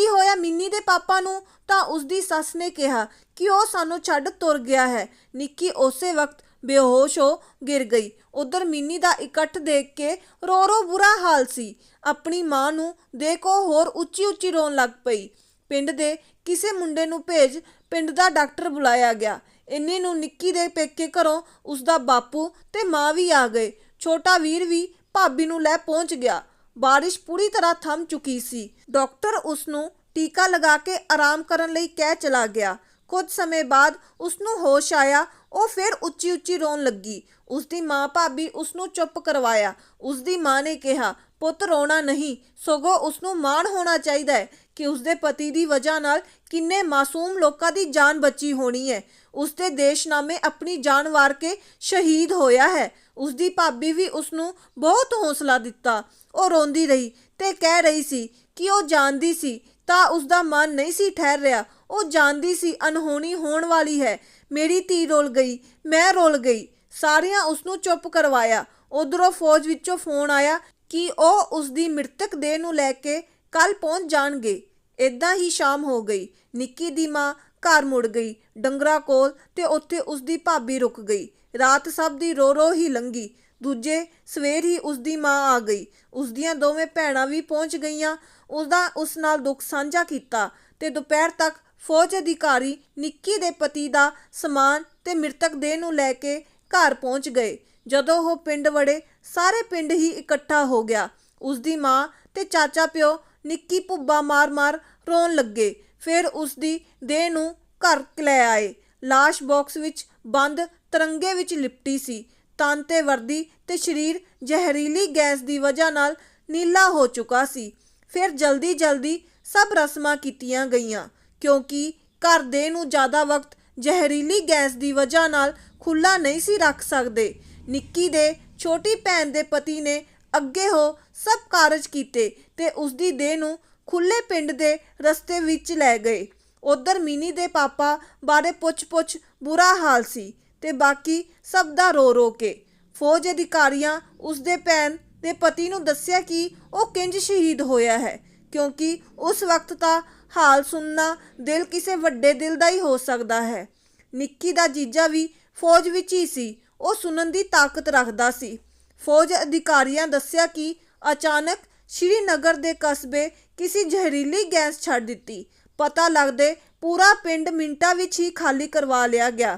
Speaker 1: ਹੋਇਆ ਮਿਨੀ ਦੇ ਪਾਪਾ ਨੂੰ। ਤਾਂ ਉਸਦੀ ਸੱਸ ਨੇ ਕਿਹਾ ਕਿ ਉਹ ਸਾਨੂੰ ਛੱਡ ਤੁਰ ਗਿਆ ਹੈ। ਨਿੱਕੀ ਉਸੇ ਵਕਤ ਬੇਹੋਸ਼ ਹੋ ਗਿਰ ਗਈ। ਉਧਰ ਮਿਨੀ ਦਾ ਇਕੱਠ ਦੇਖ ਕੇ ਰੋ ਬੁਰਾ ਹਾਲ ਸੀ। ਆਪਣੀ ਮਾਂ ਨੂੰ ਦੇਖ ਉਹ ਹੋਰ ਉੱਚੀ ਰੋਣ ਲੱਗ ਪਈ। ਪਿੰਡ ਦੇ ਕਿਸੇ ਮੁੰਡੇ ਨੂੰ ਭੇਜ ਪਿੰਡ ਦਾ ਡਾਕਟਰ ਬੁਲਾਇਆ ਗਿਆ। ਇੰਨੇ ਨੂੰ ਨਿੱਕੀ ਦੇ ਪੇਕੇ ਘਰੋਂ ਉਸਦਾ ਬਾਪੂ ਤੇ ਮਾਂ ਵੀ ਆ ਗਏ। ਛੋਟਾ ਵੀਰ ਵੀ ਭਾਬੀ ਨੂੰ ਲੈ ਪਹੁੰਚ ਗਿਆ। ਬਾਰਿਸ਼ ਪੂਰੀ ਤਰ੍ਹਾਂ ਥੰਮ ਚੁੱਕੀ ਸੀ। ਡਾਕਟਰ ਉਸਨੂੰ ਟੀਕਾ ਲਗਾ ਕੇ ਆਰਾਮ ਕਰਨ ਲਈ ਕਹਿ ਚਲਾ ਗਿਆ। ਕੁਝ ਸਮੇਂ ਬਾਅਦ ਉਸਨੂੰ ਹੋਸ਼ ਆਇਆ। ਉਹ ਫਿਰ ਉੱਚੀ ਰੋਣ ਲੱਗੀ। ਉਸਦੀ ਮਾਂ ਭਾਬੀ ਉਸਨੂੰ ਚੁੱਪ ਕਰਵਾਇਆ। ਉਸਦੀ ਮਾਂ ਨੇ ਕਿਹਾ, ਪੁੱਤ ਰੋਣਾ ਨਹੀਂ, ਸਗੋਂ ਉਸਨੂੰ ਮਾਣ ਹੋਣਾ ਚਾਹੀਦਾ ਹੈ ਕਿ ਉਸਦੇ ਪਤੀ ਦੀ ਵਜ੍ਹਾ ਨਾਲ ਕਿੰਨੇ ਮਾਸੂਮ ਲੋਕਾਂ ਦੀ ਜਾਨ ਬਚੀ ਹੋਣੀ ਹੈ। ਉਸਦੇ ਦੇਸ਼ਨਾਮੇ ਆਪਣੀ ਜਾਨ ਵਾਰ ਕੇ ਸ਼ਹੀਦ ਹੋਇਆ ਹੈ। ਉਸਦੀ ਭਾਬੀ ਵੀ ਉਸਨੂੰ ਬਹੁਤ ਹੌਸਲਾ ਦਿੱਤਾ। ਉਹ ਰੋਂਦੀ ਰਹੀ ਤੇ ਕਹਿ ਰਹੀ ਸੀ ਕਿ ਉਹ ਜਾਣਦੀ ਸੀ ਤਾਂ ਉਸਦਾ ਮਨ ਨਹੀਂ ਸੀ ਠਹਿਰ ਰਿਹਾ। ਉਹ ਜਾਣਦੀ ਸੀ ਅਨਹੋਣੀ ਹੋਣ ਵਾਲੀ ਹੈ। ਮੇਰੀ ਧੀ ਰੁਲ ਗਈ, ਮੈਂ ਰੁਲ ਗਈ। ਸਾਰਿਆਂ ਉਸਨੂੰ ਚੁੱਪ ਕਰਵਾਇਆ। ਉਧਰੋਂ ਫੌਜ ਵਿੱਚੋਂ ਫੋਨ ਆਇਆ ਕਿ ਉਹ ਉਸਦੀ ਮ੍ਰਿਤਕ ਦੇਹ ਨੂੰ ਲੈ ਕੇ ਕੱਲ ਪਹੁੰਚ ਜਾਣਗੇ। ਏਦਾਂ ਹੀ ਸ਼ਾਮ ਹੋ ਗਈ। ਨਿੱਕੀ ਦੀ ਮਾਂ ਘਰ ਮੁੜ ਗਈ ਡੰਗਰਾਂ ਕੋਲ ਤੇ ਉੱਥੇ ਉਸਦੀ ਭਾਬੀ ਰੁਕ ਗਈ। ਰਾਤ ਸਭ ਦੀ ਰੋ ਰੋ ਹੀ ਲੰਘੀ। ਦੂਜੇ ਸਵੇਰ ਹੀ ਉਸਦੀ ਮਾਂ ਆ ਗਈ। ਉਸਦੀਆਂ ਦੋਵੇਂ ਭੈਣਾਂ ਵੀ ਪਹੁੰਚ ਗਈਆਂ। ਉਸ ਨਾਲ ਦੁੱਖ ਸਾਂਝਾ ਕੀਤਾ ਤੇ ਦੁਪਹਿਰ ਤੱਕ ਫੌਜ ਅਧਿਕਾਰੀ ਨਿੱਕੀ ਦੇ ਪਤੀ ਦਾ ਸਮਾਨ ਤੇ ਮ੍ਰਿਤਕ ਦੇਹ ਨੂੰ ਲੈ ਕੇ ਘਰ ਪਹੁੰਚ ਗਏ। ਜਦੋਂ ਉਹ ਪਿੰਡ ਵੜੇ ਸਾਰੇ ਪਿੰਡ ਹੀ ਇਕੱਠਾ ਹੋ ਗਿਆ। ਉਸਦੀ ਮਾਂ ਤੇ ਚਾਚਾ ਪਿਓ ਨਿੱਕੀ ਭੁੱਬਾ ਮਾਰ ਰੋਣ ਲੱਗੇ। ਫਿਰ ਉਸਦੀ ਦੇਹ ਨੂੰ ਘਰ ਲੈ ਆਏ। ਲਾਸ਼ ਬਾਕਸ ਵਿੱਚ ਬੰਦ ਤਿਰੰਗੇ ਵਿੱਚ ਲਿਪਟੀ ਸੀ। ਤਨ ਤੇ ਵਰਦੀ ਤੇ ਸਰੀਰ ਜ਼ਹਿਰੀਲੀ ਗੈਸ ਦੀ ਵਜ੍ਹਾ ਨਾਲ ਨੀਲਾ ਹੋ ਚੁੱਕਾ ਸੀ। ਫਿਰ ਜਲਦੀ ਸਭ ਰਸਮਾਂ ਕੀਤੀਆਂ ਗਈਆਂ ਕਿਉਂਕਿ ਘਰ ਦੇ ਨੂੰ ਜ਼ਿਆਦਾ ਵਕਤ ਜ਼ਹਿਰੀਲੀ ਗੈਸ ਦੀ ਵਜ੍ਹਾ ਨਾਲ ਖੁੱਲਾ ਨਹੀਂ ਸੀ ਰੱਖ ਸਕਦੇ। ਨਿੱਕੀ ਦੇ ਛੋਟੀ ਭੈਣ ਦੇ ਪਤੀ ਨੇ ਅੱਗੇ ਹੋ ਸਭ ਕਾਰਜ ਕੀਤੇ ਤੇ ਉਸਦੀ ਦੇਹ ਨੂੰ ਖੁੱਲੇ ਪਿੰਡ ਦੇ ਰਸਤੇ ਵਿੱਚ ਲੈ ਗਏ। ਉਧਰ ਮਿਨੀ ਦੇ ਪਾਪਾ ਬਾਰੇ ਪੁੱਛ ਬੁਰਾ ਹਾਲ ਸੀ ਤੇ ਬਾਕੀ ਸਭ ਦਾ ਰੋ ਕੇ। ਫੌਜ ਅਧਿਕਾਰੀਆਂ ਉਸਦੇ ਭੈਣ ਦੇ ਪਤੀ ਨੂੰ ਦੱਸਿਆ ਕਿ ਉਹ ਕਿੰਜ ਸ਼ਹੀਦ ਹੋਇਆ ਹੈ ਕਿਉਂਕਿ ਉਸ ਵਕਤ ਤਾਂ ਹਾਲ ਸੁਣਨਾ ਦਿਲ ਕਿਸੇ ਵੱਡੇ ਦਿਲ ਦਾ ਹੀ ਹੋ ਸਕਦਾ ਹੈ। ਨਿੱਕੀ ਦਾ ਜੀਜਾ ਵੀ ਫੌਜ ਵਿੱਚ ਹੀ ਸੀ। ਉਹ ਸੁਣਨ ਦੀ ਤਾਕਤ ਰੱਖਦਾ ਸੀ। ਫੌਜ ਅਧਿਕਾਰੀਆਂ ਦੱਸਿਆ ਕਿ ਅਚਾਨਕ ਸ਼੍ਰੀਨਗਰ ਦੇ ਕਸਬੇ ਕਿਸੇ ਜ਼ਹਿਰੀਲੀ ਗੈਸ ਛੱਡ ਦਿੱਤੀ। ਪਤਾ ਲੱਗਦੇ ਪੂਰਾ ਪਿੰਡ ਮਿੰਟਾਂ ਵਿੱਚ ਹੀ ਖਾਲੀ ਕਰਵਾ ਲਿਆ ਗਿਆ।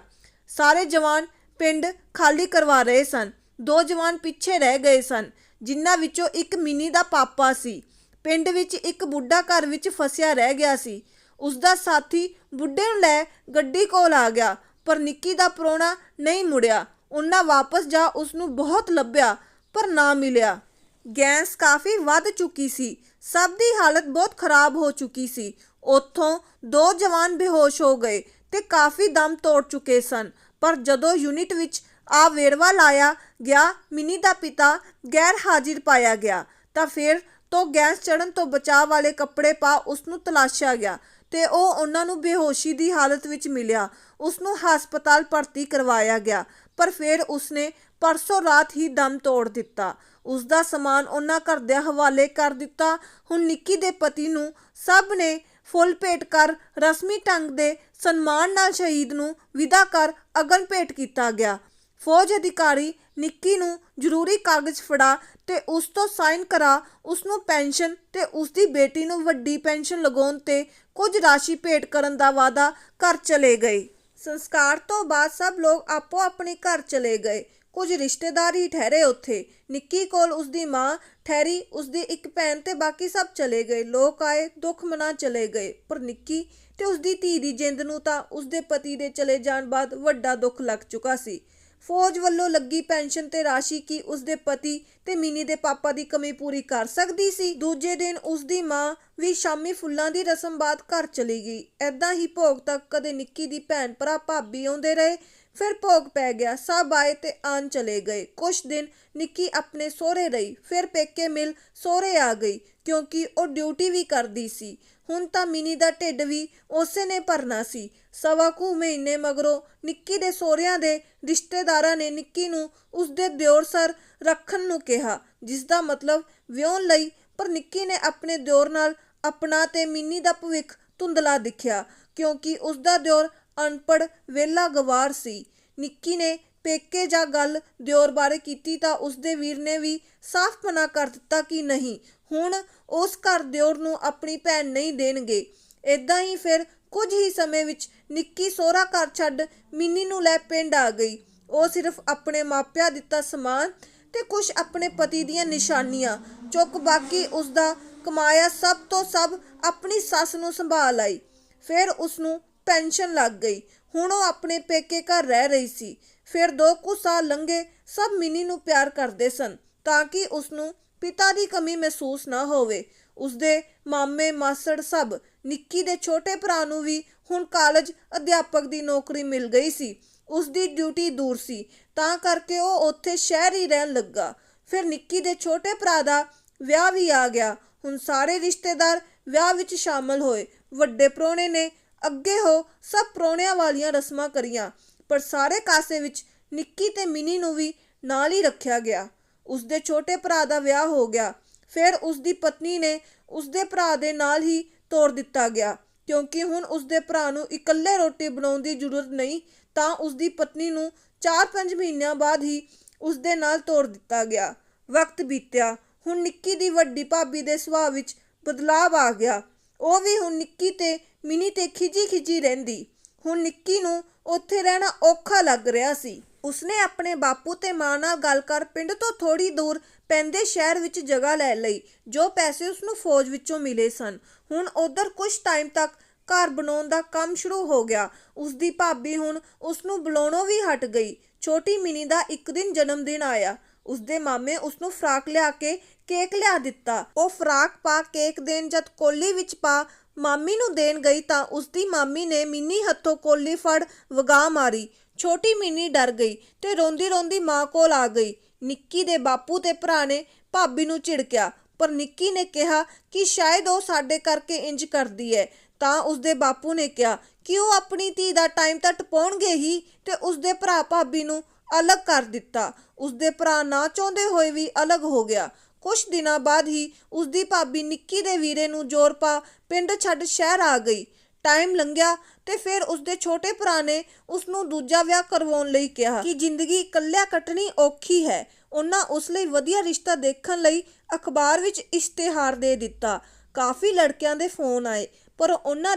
Speaker 1: ਸਾਰੇ ਜਵਾਨ ਪਿੰਡ ਖਾਲੀ ਕਰਵਾ ਰਹੇ ਸਨ। 2 ਜਵਾਨ ਪਿੱਛੇ ਰਹਿ ਗਏ ਸਨ ਜਿਨ੍ਹਾਂ ਵਿੱਚੋਂ ਇੱਕ ਮਿਨੀ ਦਾ ਪਾਪਾ ਸੀ। ਪਿੰਡ ਵਿੱਚ ਇੱਕ ਬੁੱਢਾ ਘਰ ਵਿੱਚ ਫਸਿਆ ਰਹਿ ਗਿਆ ਸੀ। ਉਸਦਾ ਸਾਥੀ ਬੁੱਢੇ ਨੂੰ ਲੈ ਗੱਡੀ ਕੋਲ ਆ ਗਿਆ ਪਰ ਨਿੱਕੀ ਦਾ ਪ੍ਰਾਹੁਣਾ ਨਹੀਂ ਮੁੜਿਆ। ਉਹਨਾਂ ਵਾਪਸ ਜਾ ਉਸਨੂੰ ਬਹੁਤ ਲੱਭਿਆ ਪਰ ਨਾ ਮਿਲਿਆ। ਗੈਸ ਕਾਫੀ ਵੱਧ ਚੁੱਕੀ ਸੀ। ਸਭ ਦੀ ਹਾਲਤ ਬਹੁਤ ਖਰਾਬ ਹੋ ਚੁੱਕੀ ਸੀ। ਉੱਥੋਂ 2 ਜਵਾਨ ਬੇਹੋਸ਼ ਹੋ ਗਏ ਤੇ ਕਾਫੀ ਦਮ ਤੋੜ ਚੁੱਕੇ ਸਨ। ਪਰ ਜਦੋਂ ਯੂਨਿਟ ਵਿੱਚ ਆ ਵੇਰਵਾ ਲਾਇਆ ਗਿਆ ਮਿਨੀ ਦਾ ਪਿਤਾ ਗੈਰ ਹਾਜ਼ਰ ਪਾਇਆ ਗਿਆ ਤਾਂ ਫਿਰ ਤੋਂ ਗੈਸ ਚੜ੍ਹਨ ਤੋਂ ਬਚਾਅ ਵਾਲੇ ਕੱਪੜੇ ਪਾ ਉਸਨੂੰ ਤਲਾਸ਼ਿਆ ਗਿਆ ਤੇ ਉਹ ਉਹਨਾਂ ਨੂੰ ਬੇਹੋਸ਼ੀ ਦੀ ਹਾਲਤ ਵਿੱਚ ਮਿਲਿਆ। ਉਸਨੂੰ ਹਸਪਤਾਲ ਭਰਤੀ ਕਰਵਾਇਆ ਗਿਆ ਪਰ ਫਿਰ ਉਸਨੇ ਪਰਸੋਂ ਰਾਤ ਹੀ ਦਮ ਤੋੜ ਦਿੱਤਾ। ਉਸਦਾ ਸਮਾਨ ਉਹਨਾਂ ਘਰਦਿਆਂ ਹਵਾਲੇ ਕਰ ਦਿੱਤਾ। ਹੁਣ ਨਿੱਕੀ ਦੇ ਪਤੀ ਨੂੰ ਸਭ ਨੇ ਫੁੱਲ ਭੇਟ ਕਰ ਰਸਮੀ ਢੰਗ ਦੇ ਸਨਮਾਨ ਨਾਲ ਸ਼ਹੀਦ ਨੂੰ ਵਿਦਾ ਕਰ ਅਗਨ ਭੇਟ ਕੀਤਾ ਗਿਆ। ਫੌਜ ਅਧਿਕਾਰੀ ਨਿੱਕੀ ਨੂੰ ਜ਼ਰੂਰੀ ਕਾਗਜ਼ ਫੜਾ ਤੇ ਉਸ ਤੋਂ ਸਾਈਨ ਕਰਾ ਉਸਨੂੰ ਪੈਨਸ਼ਨ ਤੇ ਉਸਦੀ ਬੇਟੀ ਨੂੰ ਵੱਡੀ ਪੈਨਸ਼ਨ ਲਗਾਉਣ ਤੇ ਕੁਝ ਰਾਸ਼ੀ ਭੇਟ ਕਰਨ ਦਾ ਵਾਅਦਾ ਕਰ ਚਲੇ ਗਏ। ਸੰਸਕਾਰ ਤੋਂ ਬਾਅਦ ਸਭ ਲੋਕ ਆਪੋ ਆਪਣੇ ਘਰ ਚਲੇ ਗਏ। ਕੁਝ ਰਿਸ਼ਤੇਦਾਰ ਹੀ ਠਹਿਰੇ ਉੱਥੇ। ਨਿੱਕੀ ਕੋਲ ਉਸਦੀ ਮਾਂ ਠਹਿਰੀ, ਉਸਦੀ ਇੱਕ ਭੈਣ ਤੇ ਬਾਕੀ ਸਭ ਚਲੇ ਗਏ। ਲੋਕ ਆਏ, ਦੁੱਖ ਮਨਾ ਚਲੇ ਗਏ ਪਰ ਨਿੱਕੀ ਤੇ ਉਸਦੀ ਧੀ ਦੀ ਜਿੰਦ ਨੂੰ ਤਾਂ ਉਸਦੇ ਪਤੀ ਦੇ ਚਲੇ ਜਾਣ ਬਾਅਦ ਵੱਡਾ ਦੁੱਖ ਲੱਗ ਚੁੱਕਾ ਸੀ। ਫੌਜ ਵੱਲੋਂ ਲੱਗੀ ਪੈਨਸ਼ਨ ਤੇ ਰਾਸ਼ੀ ਕੀ ਉਸਦੇ ਪਤੀ ਤੇ ਮਿਨੀ ਦੇ ਪਾਪਾ ਦੀ ਕਮੀ ਪੂਰੀ ਕਰ ਸਕਦੀ ਸੀ? ਦੂਜੇ ਦਿਨ ਉਸਦੀ ਮਾਂ ਵੀ ਸ਼ਾਮੀ ਫੁੱਲਾਂ ਦੀ ਰਸਮ ਬਾਅਦ ਘਰ ਚਲੀ ਗਈ। ਏਦਾਂ ਹੀ ਭੋਗ ਤੱਕ ਕਦੇ ਨਿੱਕੀ ਦੀ ਭੈਣ ਭਰਾ ਭਾਬੀ ਆਉਂਦੇ ਰਹੇ। ਫਿਰ ਭੋਗ ਪੈ ਗਿਆ। ਸਭ ਆਏ ਤੇ ਆਣ ਚਲੇ ਗਏ। ਕੁਛ ਦਿਨ ਨਿੱਕੀ ਆਪਣੇ ਸਹੁਰੇ ਰਹੀ। ਫਿਰ ਪੇਕੇ ਮਿਲ ਸਹੁਰੇ ਆ ਗਈ ਕਿਉਂਕਿ ਉਹ ਡਿਊਟੀ ਵੀ ਕਰਦੀ ਸੀ। ਹੁਣ ਤਾਂ ਮਿਨੀ ਦਾ ਢਿੱਡ ਵੀ ਉਸੇ ਨੇ ਭਰਨਾ ਸੀ। 1.25 ਮਹੀਨੇ ਮਗਰੋਂ ਨਿੱਕੀ ਦੇ ਸਹੁਰਿਆਂ ਦੇ ਰਿਸ਼ਤੇਦਾਰਾਂ ਨੇ ਨਿੱਕੀ ਨੂੰ ਉਸਦੇ ਦਿਓਰ ਸਰ ਰੱਖਣ ਨੂੰ ਕਿਹਾ ਜਿਸ ਦਾ ਮਤਲਬ ਵਿਆਹੁਣ ਲਈ। ਪਰ ਨਿੱਕੀ ਨੇ ਆਪਣੇ ਦਿਓਰ ਨਾਲ ਆਪਣਾ ਤੇ ਮਿਨੀ ਦਾ ਭਵਿੱਖ ਧੁੰਦਲਾ ਦਿਖਿਆ ਕਿਉਂਕਿ ਉਸਦਾ ਦਿਓਰ ਅਨਪੜ੍ਹ ਵਿਹਲਾ ਗਵਾਰ ਸੀ। ਨਿੱਕੀ ਨੇ ਪੇਕੇ ਜਾਂ ਗੱਲ ਦਿਓਰ ਬਾਰੇ ਕੀਤੀ ਤਾਂ ਉਸਦੇ ਵੀਰ ਨੇ ਵੀ ਸਾਫ਼ ਮਨਾ ਕਰ ਦਿੱਤਾ ਕਿ ਨਹੀਂ, ਹੁਣ ਉਸ ਘਰ ਦਿਓਰ ਨੂੰ ਆਪਣੀ ਭੈਣ ਨਹੀਂ ਦੇਣਗੇ। ਏਦਾਂ ਹੀ ਫਿਰ ਕੁਝ ਹੀ ਸਮੇਂ ਵਿੱਚ ਨਿੱਕੀ ਸਹੁਰਾ ਘਰ ਛੱਡ ਮਿਨੀ ਨੂੰ ਲੈ ਪਿੰਡ ਆ ਗਈ। ਉਹ ਸਿਰਫ ਆਪਣੇ ਮਾਪਿਆਂ ਦਿੱਤਾ ਸਮਾਨ ਤੇ ਕੁਝ ਆਪਣੇ ਪਤੀ ਦੀਆਂ ਨਿਸ਼ਾਨੀਆਂ ਚੁੱਕ ਬਾਕੀ ਉਸਦਾ ਕਮਾਇਆ ਸਭ ਤੋਂ ਸਭ ਆਪਣੀ ਸੱਸ ਨੂੰ ਸੰਭਾਲ ਆਈ। ਫਿਰ ਉਸਨੂੰ ਪੈਨਸ਼ਨ ਲੱਗ ਗਈ। ਹੁਣ ਉਹ ਆਪਣੇ ਪੇਕੇ ਘਰ ਰਹਿ ਰਹੀ ਸੀ। ਫਿਰ 2 ਕੁ ਸਾਲ ਲੰਘੇ। ਸਭ ਮਿਨੀ ਨੂੰ ਪਿਆਰ ਕਰਦੇ ਸਨ ਤਾਂ ਕਿ ਉਸਨੂੰ ਪਿਤਾ ਦੀ ਕਮੀ ਮਹਿਸੂਸ ਨਾ ਹੋਵੇ। ਉਸਦੇ ਮਾਮੇ ਮਾਸੜ ਸਭ। ਨਿੱਕੀ ਦੇ ਛੋਟੇ ਭਰਾ ਨੂੰ ਵੀ ਹੁਣ ਕਾਲਜ ਅਧਿਆਪਕ ਦੀ ਨੌਕਰੀ ਮਿਲ ਗਈ ਸੀ। ਉਸਦੀ ਡਿਊਟੀ ਦੂਰ ਸੀ ਤਾਂ ਕਰਕੇ ਉਹ ਉੱਥੇ ਸ਼ਹਿਰ ਹੀ ਰਹਿਣ ਲੱਗਾ। ਫਿਰ ਨਿੱਕੀ ਦੇ ਛੋਟੇ ਭਰਾ ਦਾ ਵਿਆਹ ਵੀ ਆ ਗਿਆ। ਹੁਣ ਸਾਰੇ ਰਿਸ਼ਤੇਦਾਰ ਵਿਆਹ ਵਿੱਚ ਸ਼ਾਮਲ ਹੋਏ। ਵੱਡੇ ਪ੍ਰਾਹੁਣੇ ਨੇ ਅੱਗੇ ਹੋ ਸਭ ਪ੍ਰਾਹੁਣਿਆਂ ਵਾਲੀਆਂ ਰਸਮਾਂ ਕਰੀਆਂ, ਪਰ ਸਾਰੇ ਕਾਸੇ ਵਿੱਚ ਨਿੱਕੀ ਤੇ ਮਿਨੀ ਨੂੰ ਵੀ ਨਾਲ ਹੀ ਰੱਖਿਆ ਗਿਆ। ਉਸਦੇ ਛੋਟੇ ਭਰਾ ਦਾ ਵਿਆਹ ਹੋ ਗਿਆ। ਫਿਰ ਉਸਦੀ ਪਤਨੀ ਨੇ ਉਸਦੇ ਭਰਾ ਦੇ ਨਾਲ ਹੀ ਤੋਰ ਦਿੱਤਾ ਗਿਆ, ਕਿਉਂਕਿ ਹੁਣ ਉਸਦੇ ਭਰਾ ਨੂੰ ਇਕੱਲੇ ਰੋਟੀ ਬਣਾਉਣ ਦੀ ਜ਼ਰੂਰਤ ਨਹੀਂ, ਤਾਂ ਉਸਦੀ ਪਤਨੀ ਨੂੰ 4-5 ਮਹੀਨਿਆਂ ਬਾਅਦ ਹੀ ਉਸਦੇ ਨਾਲ ਤੋਰ ਦਿੱਤਾ ਗਿਆ। ਵਕਤ ਬੀਤਿਆ। ਹੁਣ ਨਿੱਕੀ ਦੀ ਵੱਡੀ ਭਾਬੀ ਦੇ ਸੁਭਾਅ ਵਿੱਚ ਬਦਲਾਵ ਆ ਗਿਆ। ਉਹ ਵੀ ਹੁਣ ਨਿੱਕੀ ਤੇ ਮਿਨੀ ਤੇ ਖਿਜੀ ਰਹਿੰਦੀ। ਹੁਣ ਨਿੱਕੀ ਨੂੰ ਉੱਥੇ ਰਹਿਣਾ ਔਖਾ ਲੱਗ ਰਿਹਾ ਸੀ। ਉਸਨੇ ਆਪਣੇ ਬਾਪੂ ਤੇ ਮਾਂ ਨਾਲ ਗੱਲ ਕਰ ਪਿੰਡ ਤੋਂ ਥੋੜੀ ਦੂਰ ਪੈਂਦੇ ਸ਼ਹਿਰ ਵਿੱਚ ਜਗ੍ਹਾ ਲੈ ਲਈ। ਜੋ ਪੈਸੇ ਉਸਨੂੰ ਫੌਜ ਵਿੱਚੋਂ ਮਿਲੇ ਸਨ, ਹੁਣ ਉਧਰ ਕੁਝ ਟਾਈਮ ਤੱਕ ਘਰ ਬਣਾਉਣ ਦਾ ਕੰਮ ਸ਼ੁਰੂ ਹੋ ਗਿਆ। ਉਸਦੀ ਭਾਬੀ ਹੁਣ ਉਸਨੂੰ ਬੁਲਾਉਣੋਂ ਵੀ ਹਟ ਗਈ। ਛੋਟੀ ਮਿਨੀ ਦਾ ਇੱਕ ਦਿਨ ਜਨਮ ਦਿਨ ਆਇਆ। ਉਸਦੇ ਮਾਮੇ ਉਸਨੂੰ ਫਰਾਕ ਲਿਆ ਕੇ ਕੇਕ ਲਿਆ ਦਿੱਤਾ। ਉਹ ਫਰਾਕ ਪਾ ਕੇਕ ਦੇਣ ਜਦ ਕੋਲੀ ਵਿੱਚ ਪਾ ਮਾਮੀ ਨੂੰ ਦੇਣ ਗਈ ਤਾਂ ਉਸਦੀ ਮਾਮੀ ਨੇ ਮਿੰਨੀ ਹੱਥੋਂ ਕੋਲੀ ਫੜ ਵਗਾ ਮਾਰੀ। ਛੋਟੀ ਮਿੰਨੀ ਡਰ ਗਈ ਤੇ ਰੋਂਦੀ ਰੋਂਦੀ ਮਾਂ ਕੋਲ ਆ ਗਈ। ਨਿੱਕੀ ਦੇ ਬਾਪੂ ਤੇ ਭਰਾ ਨੇ ਭਾਬੀ ਨੂੰ ਝਿੜਕਿਆ, ਪਰ ਨਿੱਕੀ ਨੇ ਕਿਹਾ ਕਿ ਸ਼ਾਇਦ ਉਹ ਸਾਡੇ ਕਰਕੇ ਇੰਜ ਕਰਦੀ ਹੈ। ਤਾਂ ਉਸਦੇ ਬਾਪੂ ਨੇ ਕਿਹਾ ਕਿ ਉਹ ਆਪਣੀ ਧੀ ਦਾ ਟਾਈਮ ਤਾਂ ਟਪਾਉਣਗੇ ਹੀ, ਤੇ ਉਸਦੇ ਭਰਾ ਭਾਬੀ ਨੂੰ ਅਲੱਗ ਕਰ ਦਿੱਤਾ। ਉਸਦੇ ਭਰਾ ਨਾ ਚਾਹੁੰਦੇ ਹੋਏ ਵੀ ਅਲੱਗ ਹੋ ਗਿਆ। ਕੁਝ ਦਿਨਾਂ ਬਾਅਦ ਹੀ ਉਸਦੀ ਭਾਬੀ ਨਿੱਕੀ ਦੇ ਵੀਰੇ ਨੂੰ ਜ਼ੋਰ ਪਾ ਪਿੰਡ ਛੱਡ ਸ਼ਹਿਰ ਆ ਗਈ। ਟਾਈਮ ਲੰਘਿਆ ਤੇ ਫਿਰ ਉਸਦੇ ਛੋਟੇ ਭਰਾ ਨੇ ਉਸਨੂੰ ਦੂਜਾ ਵਿਆਹ ਕਰਵਾਉਣ ਲਈ ਕਿਹਾ ਕਿ ਜ਼ਿੰਦਗੀ ਇਕੱਲਿਆਂ ਕੱਟਣੀ ਔਖੀ ਹੈ। ਉਹਨਾਂ ਉਸ ਲਈ ਵਧੀਆ ਰਿਸ਼ਤਾ ਦੇਖਣ ਲਈ ਅਖਬਾਰ ਵਿੱਚ ਇਸ਼ਤਿਹਾਰ ਦੇ ਦਿੱਤਾ। ਕਾਫੀ ਲੜਕਿਆਂ ਦੇ ਫੋਨ ਆਏ, ਪਰ ਉਹਨਾਂ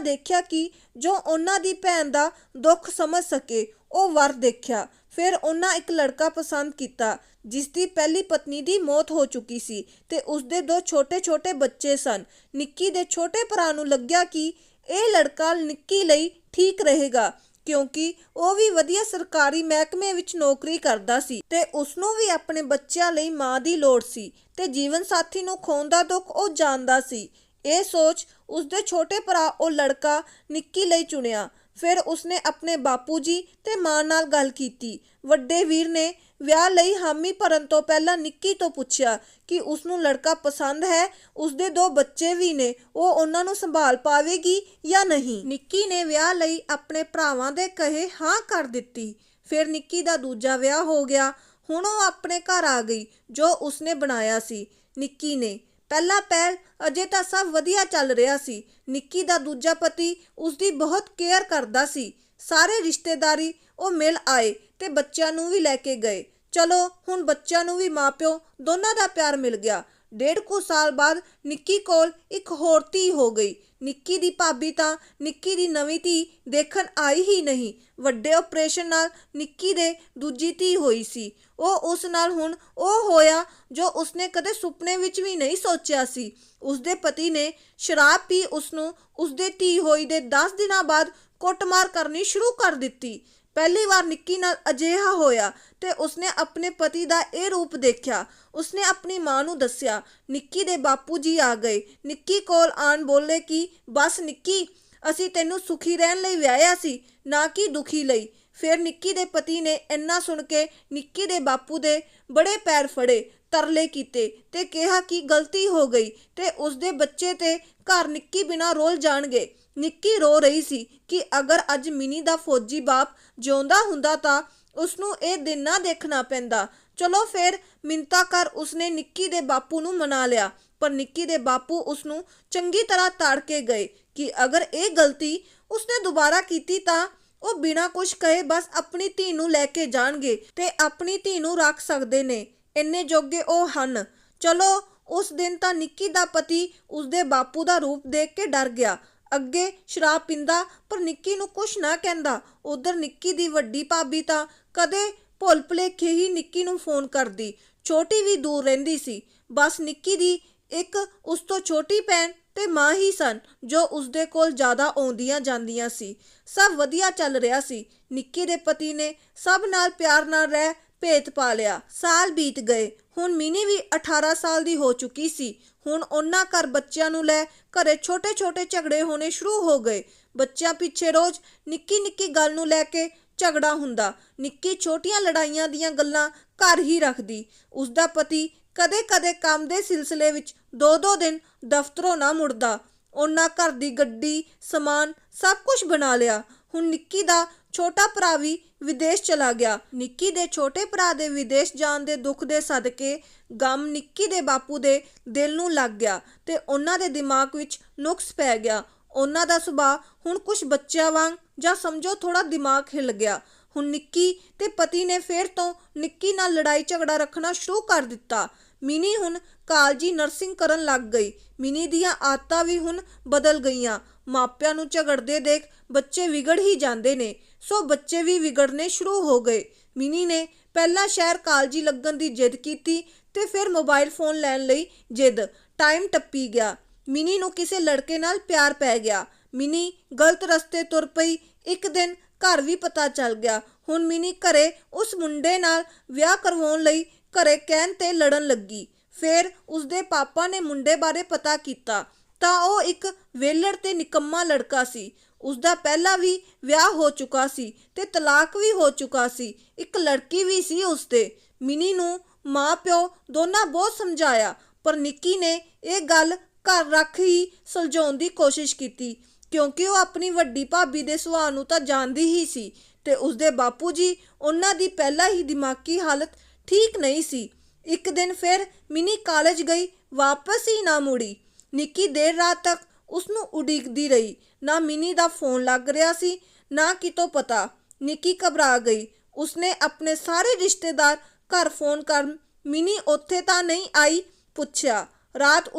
Speaker 1: ਦੇਖਿਆ ਕਿ ਜੋ ਉਹਨਾਂ ਦੀ ਭੈਣ ਦਾ ਦੁੱਖ ਸਮਝ ਸਕੇ, ਉਹ ਵਰ ਦੇਖਿਆ। ਫਿਰ ਉਹਨਾਂ ਇੱਕ ਲੜਕਾ ਪਸੰਦ ਕੀਤਾ ਜਿਸ ਦੀ ਪਹਿਲੀ ਪਤਨੀ ਦੀ ਮੌਤ ਹੋ ਚੁੱਕੀ ਸੀ ਤੇ ਉਸਦੇ 2 ਛੋਟੇ ਬੱਚੇ ਸਨ। ਨਿੱਕੀ ਦੇ ਛੋਟੇ ਭਰਾ ਨੂੰ ਲੱਗਿਆ ਕਿ ਇਹ ਲੜਕਾ ਨਿੱਕੀ ਲਈ ਠੀਕ ਰਹੇਗਾ, ਕਿਉਂਕਿ ਉਹ ਵੀ ਵਧੀਆ ਸਰਕਾਰੀ ਮਹਿਕਮੇ ਵਿੱਚ ਨੌਕਰੀ ਕਰਦਾ ਸੀ ਤੇ ਉਸਨੂੰ ਵੀ ਆਪਣੇ ਬੱਚਿਆਂ ਲਈ ਮਾਂ ਦੀ ਲੋੜ ਸੀ ਤੇ ਜੀਵਨ ਸਾਥੀ ਨੂੰ ਖੋਣ ਦਾ ਦੁੱਖ ਉਹ ਜਾਣਦਾ ਸੀ। ਇਹ ਸੋਚ ਉਸਦੇ ਛੋਟੇ ਭਰਾ ਉਹ ਲੜਕਾ ਨਿੱਕੀ ਲਈ ਚੁਣਿਆ। ਫਿਰ ਉਸਨੇ ਆਪਣੇ ਬਾਪੂ ਜੀ ਤੇ ਮਾਂ ਨਾਲ ਗੱਲ ਕੀਤੀ। ਵੱਡੇ ਵੀਰ ਨੇ ਵਿਆਹ ਲਈ ਹਾਮੀ ਭਰਨ ਤੋਂ ਪਹਿਲਾਂ ਨਿੱਕੀ ਤੋਂ ਪੁੱਛਿਆ ਕਿ ਉਸਨੂੰ ਲੜਕਾ ਪਸੰਦ ਹੈ। ਉਸਦੇ 2 ਬੱਚੇ ਵੀ ਨੇ, ਉਹ ਉਹਨਾਂ ਨੂੰ ਸੰਭਾਲ ਪਾਵੇਗੀ ਜਾਂ ਨਹੀਂ। ਨਿੱਕੀ ਨੇ ਵਿਆਹ ਲਈ ਆਪਣੇ ਭਰਾਵਾਂ ਦੇ ਕਹੇ ਹਾਂ ਕਰ ਦਿੱਤੀ। ਫਿਰ ਨਿੱਕੀ ਦਾ ਦੂਜਾ ਵਿਆਹ ਹੋ ਗਿਆ। ਹੁਣ ਉਹ ਆਪਣੇ ਘਰ ਆ ਗਈ ਜੋ ਉਸਨੇ ਬਣਾਇਆ ਸੀ। ਨਿੱਕੀ ਨੇ ਪਹਿਲ ਅਜੇ ਤਾਂ ਸਭ ਵਧੀਆ ਚੱਲ ਰਿਹਾ ਸੀ। ਨਿੱਕੀ ਦਾ ਦੂਜਾ ਪਤੀ ਉਸਦੀ ਬਹੁਤ ਕੇਅਰ ਕਰਦਾ ਸੀ। ਸਾਰੇ ਰਿਸ਼ਤੇਦਾਰੀ ਉਹ ਮਿਲ ਆਏ ਤੇ ਬੱਚਿਆਂ ਨੂੰ ਵੀ ਲੈ ਕੇ ਗਏ। ਚਲੋ ਹੁਣ ਬੱਚਿਆਂ ਨੂੰ ਵੀ ਮਾਪਿਓ ਦੋਨਾਂ ਦਾ ਪਿਆਰ ਮਿਲ ਗਿਆ। 1.5 ਸਾਲ ਬਾਅਦ ਨਿੱਕੀ ਕੋਲ ਇੱਕ ਹੋਰ ਧੀ ਹੋ ਗਈ। ਨਿੱਕੀ ਦੀ ਭਾਬੀ ਤਾਂ ਨਿੱਕੀ ਦੀ ਨਵੀਂ ਧੀ ਦੇਖਣ ਆਈ ਹੀ ਨਹੀਂ। ਵੱਡੇ ਆਪਰੇਸ਼ਨ ਨਾਲ ਨਿੱਕੀ ਦੇ ਦੂਜੀ ਧੀ ਹੋਈ ਸੀ। ਉਹ ਉਸ ਨਾਲ ਹੁਣ ਉਹ ਹੋਇਆ ਜੋ ਉਸਨੇ ਕਦੇ ਸੁਪਨੇ ਵਿੱਚ ਵੀ ਨਹੀਂ ਸੋਚਿਆ ਸੀ। ਉਸਦੇ ਪਤੀ ਨੇ ਸ਼ਰਾਬ ਪੀ ਉਸਨੂੰ ਉਸਦੇ ਧੀ ਹੋਈ ਦੇ 10 ਦਿਨਾਂ ਬਾਅਦ ਕੁੱਟਮਾਰ ਕਰਨੀ ਸ਼ੁਰੂ ਕਰ ਦਿੱਤੀ। ਪਹਿਲੀ ਵਾਰ ਨਿੱਕੀ ਨਾਲ ਅਜਿਹਾ ਹੋਇਆ ਤੇ ਉਸਨੇ ਆਪਣੇ ਪਤੀ ਦਾ ਇਹ ਰੂਪ ਦੇਖਿਆ। ਉਸਨੇ ਆਪਣੀ ਮਾਂ ਨੂੰ ਦੱਸਿਆ। ਨਿੱਕੀ ਦੇ ਬਾਪੂ ਜੀ ਆ ਗਏ। ਨਿੱਕੀ ਕੋਲ ਆਣ ਬੋਲੇ ਕਿ ਬਸ ਨਿੱਕੀ, ਅਸੀਂ ਤੈਨੂੰ ਸੁਖੀ ਰਹਿਣ ਲਈ ਵਿਆਹਿਆ ਸੀ, ਨਾ ਕਿ ਦੁਖੀ ਲਈ। ਫਿਰ ਨਿੱਕੀ ਦੇ ਪਤੀ ਨੇ ਇੰਨਾ ਸੁਣ ਕੇ ਨਿੱਕੀ ਦੇ ਬਾਪੂ ਦੇ ਬੜੇ ਪੈਰ ਫੜੇ, ਤਰਲੇ ਕੀਤੇ ਤੇ ਕਿਹਾ ਕਿ ਗਲਤੀ ਹੋ ਗਈ ਤੇ ਉਸਦੇ ਬੱਚੇ ਤੇ ਘਰ ਨਿੱਕੀ ਬਿਨਾਂ ਰੋਲ ਜਾਣਗੇ। ਨਿੱਕੀ ਰੋ ਰਹੀ ਸੀ ਕਿ ਅਗਰ ਅੱਜ ਮਿਨੀ ਦਾ ਫੌਜੀ ਬਾਪ ਜਿਉਂਦਾ ਹੁੰਦਾ ਤਾਂ ਉਸਨੂੰ ਇਹ ਦਿਨ ਨਾ ਦੇਖਣਾ ਪੈਂਦਾ। ਚਲੋ ਫਿਰ ਮਿੰਤਾ ਕਰ ਉਸਨੇ ਨਿੱਕੀ ਦੇ ਬਾਪੂ ਨੂੰ ਮਨਾ ਲਿਆ, ਪਰ ਨਿੱਕੀ ਦੇ ਬਾਪੂ ਉਸਨੂੰ ਚੰਗੀ ਤਰ੍ਹਾਂ ਤਾੜ ਕੇ ਗਏ ਕਿ ਅਗਰ ਇਹ ਗਲਤੀ ਉਸਨੇ ਦੁਬਾਰਾ ਕੀਤੀ ਤਾਂ ਉਹ ਬਿਨਾਂ ਕੁਝ ਕਹੇ ਬਸ ਆਪਣੀ ਧੀ ਨੂੰ ਲੈ ਕੇ ਜਾਣਗੇ ਤੇ ਆਪਣੀ ਧੀ ਨੂੰ ਰੱਖ ਸਕਦੇ ਨੇ। ਇੰਨੇ ਜੋਗੇ ਉਹ ਹਨ। ਚਲੋ ਉਸ ਦਿਨ ਤਾਂ ਨਿੱਕੀ ਦਾ ਪਤੀ ਉਸਦੇ ਬਾਪੂ ਦਾ ਰੂਪ ਦੇਖ ਕੇ ਡਰ ਗਿਆ। ਅੱਗੇ ਸ਼ਰਾਬ ਪੀਂਦਾ ਪਰ ਨਿੱਕੀ ਨੂੰ ਕੁਛ ਨਾ ਕਹਿੰਦਾ। ਉਧਰ ਨਿੱਕੀ ਦੀ ਵੱਡੀ ਭਾਬੀ ਤਾਂ ਕਦੇ ਭੁੱਲ ਭੁਲੇਖੇ ਹੀ ਨਿੱਕੀ ਨੂੰ ਫੋਨ ਕਰਦੀ। ਛੋਟੀ ਵੀ ਦੂਰ ਰਹਿੰਦੀ ਸੀ। ਬਸ ਨਿੱਕੀ ਦੀ ਇੱਕ ਉਸ ਤੋਂ ਛੋਟੀ ਭੈਣ ਤੇ ਮਾਂ ਹੀ ਸਨ ਜੋ ਉਸਦੇ ਕੋਲ ਜ਼ਿਆਦਾ ਆਉਂਦੀਆਂ ਜਾਂਦੀਆਂ ਸੀ। ਸਭ ਵਧੀਆ ਚੱਲ ਰਿਹਾ ਸੀ। ਨਿੱਕੀ ਦੇ ਪਤੀ ਨੇ ਸਭ ਨਾਲ ਪਿਆਰ ਨਾਲ ਰਹਿ ਭੇਤ ਪਾ ਲਿਆ। ਸਾਲ ਬੀਤ ਗਏ। ਹੁਣ ਮਿਨੀ ਵੀ 18 ਸਾਲ ਦੀ ਹੋ ਚੁੱਕੀ ਸੀ। ਹੁਣ ਉਹਨਾਂ ਘਰ ਬੱਚਿਆਂ ਨੂੰ ਲੈ ਘਰੇ ਛੋਟੇ ਛੋਟੇ ਝਗੜੇ ਹੋਣੇ ਸ਼ੁਰੂ ਹੋ ਗਏ। ਬੱਚਿਆਂ ਪਿੱਛੇ ਰੋਜ਼ ਨਿੱਕੀ ਨਿੱਕੀ ਗੱਲ ਨੂੰ ਲੈ ਕੇ ਝਗੜਾ ਹੁੰਦਾ। ਨਿੱਕੀ ਛੋਟੀਆਂ ਲੜਾਈਆਂ ਦੀਆਂ ਗੱਲਾਂ ਘਰ ਹੀ ਰੱਖਦੀ। ਉਸਦਾ ਪਤੀ ਕਦੇ ਕਦੇ ਕੰਮ ਦੇ ਸਿਲਸਿਲੇ ਵਿੱਚ 2-2 ਦਿਨ ਦਫ਼ਤਰੋਂ ਨਾ ਮੁੜਦਾ। ਉਹਨਾਂ ਘਰ ਦੀ ਗੱਡੀ, ਸਮਾਨ ਸਭ ਕੁਝ ਬਣਾ ਲਿਆ। ਹੁਣ ਨਿੱਕੀ ਦਾ ਛੋਟਾ ਭਰਾ ਵੀ ਵਿਦੇਸ਼ ਚਲਾ ਗਿਆ। ਨਿੱਕੀ ਦੇ ਛੋਟੇ ਭਰਾ ਦੇ ਵਿਦੇਸ਼ ਜਾਣ ਦੇ ਦੁੱਖ ਦੇ ਸਦਕੇ ਗਮ ਨਿੱਕੀ ਦੇ ਬਾਪੂ ਦੇ ਦਿਲ ਨੂੰ ਲੱਗ ਗਿਆ ਤੇ ਉਹਨਾਂ ਦੇ ਦਿਮਾਗ ਵਿੱਚ ਨੁਕਸ ਪੈ ਗਿਆ। ਉਹਨਾਂ ਦਾ ਸੁਭਾਅ ਹੁਣ ਕੁਝ ਬੱਚਿਆਂ ਵਾਂਗ ਜਾਂ ਸਮਝੋ ਥੋੜਾ ਦਿਮਾਗ ਹਿੱਲ ਗਿਆ। ਹੁਣ ਨਿੱਕੀ ਤੇ ਪਤੀ ਨੇ ਫੇਰ ਤੋਂ ਨਿੱਕੀ ਨਾਲ ਲੜਾਈ ਝਗੜਾ ਰੱਖਣਾ ਸ਼ੁਰੂ ਕਰ ਦਿੱਤਾ। ਮਿਨੀ ਹੁਣ ਕਾਲਜੀ ਨਰਸਿੰਗ ਕਰਨ ਲੱਗ ਗਈ। ਮਿਨੀ ਦੀਆਂ ਆਦਤਾਂ ਵੀ ਹੁਣ ਬਦਲ ਗਈਆਂ। ਮਾਪਿਆਂ ਨੂੰ ਝਗੜਦੇ ਦੇਖ ਬੱਚੇ ਵਿਗੜ ਹੀ ਜਾਂਦੇ ਨੇ, ਸੋ ਬੱਚੇ ਵੀ ਵਿਗੜਨੇ ਸ਼ੁਰੂ ਹੋ ਗਏ। ਮਿਨੀ ਨੇ ਪਹਿਲਾਂ ਸ਼ਹਿਰ ਕਾਲਜੀ ਲੱਗਣ ਦੀ ਜਿੱਦ ਕੀਤੀ ਤੇ ਫਿਰ ਮੋਬਾਈਲ ਫੋਨ ਲੈਣ ਲਈ ਜਿੱਦ। ਟਾਈਮ ਟੱਪੀ ਗਿਆ। ਮਿਨੀ ਨੂੰ ਕਿਸੇ ਲੜਕੇ ਨਾਲ ਪਿਆਰ ਪੈ ਗਿਆ। ਮਿਨੀ ਗਲਤ ਰਸਤੇ ਤੁਰ ਪਈ। ਇੱਕ ਦਿਨ ਘਰ ਵੀ ਪਤਾ ਚੱਲ ਗਿਆ। ਹੁਣ ਮਿਨੀ ਘਰੇ ਉਸ ਮੁੰਡੇ ਨਾਲ ਵਿਆਹ ਕਰਵਾਉਣ ਲਈ ਘਰੇ ਕਹਿਣ ਤੇ ਲੜਨ ਲੱਗੀ। ਫਿਰ ਉਸਦੇ ਪਾਪਾ ਨੇ ਮੁੰਡੇ ਬਾਰੇ ਪਤਾ ਕੀਤਾ ਤਾਂ ਉਹ ਇੱਕ ਵਿਹਲੜ ਤੇ ਨਿਕੰਮਾ ਲੜਕਾ ਸੀ। ਉਸਦਾ ਪਹਿਲਾਂ ਵੀ ਵਿਆਹ ਹੋ ਚੁੱਕਾ ਸੀ ਤੇ ਤਲਾਕ ਵੀ ਹੋ ਚੁੱਕਾ ਸੀ। ਇੱਕ ਲੜਕੀ ਵੀ ਸੀ ਉਸਦੇ। ਮਿਨੀ ਨੂੰ ਮਾਂ ਪਿਓ ਦੋਨਾਂ ਬਹੁਤ ਸਮਝਾਇਆ, ਪਰ ਨਿੱਕੀ ਨੇ ਇਹ ਗੱਲ ਘਰ ਰੱਖ ਹੀ ਸੁਲਝਾਉਣ ਦੀ ਕੋਸ਼ਿਸ਼ ਕੀਤੀ, ਕਿਉਂਕਿ ਉਹ ਆਪਣੀ ਵੱਡੀ ਭਾਬੀ ਦੇ ਸੁਭਾਅ ਨੂੰ ਤਾਂ ਜਾਣਦੀ ਹੀ ਸੀ ਤੇ ਉਸਦੇ ਬਾਪੂ ਜੀ ਉਹਨਾਂ ਦੀ ਪਹਿਲਾਂ ਹੀ ਦਿਮਾਗੀ ਹਾਲਤ ਠੀਕ ਨਹੀਂ ਸੀ। ਇੱਕ ਦਿਨ ਫਿਰ ਮਿਨੀ ਕਾਲਜ ਗਈ, ਵਾਪਸ ਹੀ ਨਾ ਮੁੜੀ। ਨਿੱਕੀ ਦੇਰ ਰਾਤ ਤੱਕ ਉਸਨੂੰ ਉਡੀਕਦੀ ਰਹੀ। ਨਾ ਮਿਨੀ ਦਾ ਫੋਨ ਲੱਗ ਰਿਹਾ ਸੀ, ਨਾ ਕਿਤੋਂ ਪਤਾ। ਨਿੱਕੀ ਘਬਰਾ ਗਈ। ਉਸਨੇ ਆਪਣੇ ਸਾਰੇ ਰਿਸ਼ਤੇਦਾਰ ਘਰ ਫੋਨ ਕਰ ਮਿਨੀ ਉੱਥੇ ਤਾਂ ਨਹੀਂ ਆਈ ਪੁੱਛਿਆ। ਰਾਤ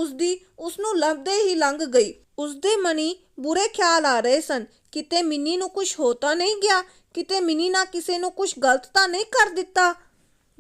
Speaker 1: ਉਸਨੂੰ ਲੱਭਦੇ ਹੀ ਲੰਘ ਗਈ। ਉਸਦੇ ਮਨੀ ਬੁਰੇ ਖਿਆਲ ਆ ਰਹੇ ਸਨ। ਕਿਤੇ ਮਿਨੀ ਨੂੰ ਕੁਝ ਹੋ ਤਾਂ ਨਹੀਂ ਗਿਆ, ਕਿਤੇ ਮਿਨੀ ਨਾ ਕਿਸੇ ਨੂੰ ਕੁਝ ਗਲਤ ਤਾਂ ਨਹੀਂ ਕਰ ਦਿੱਤਾ।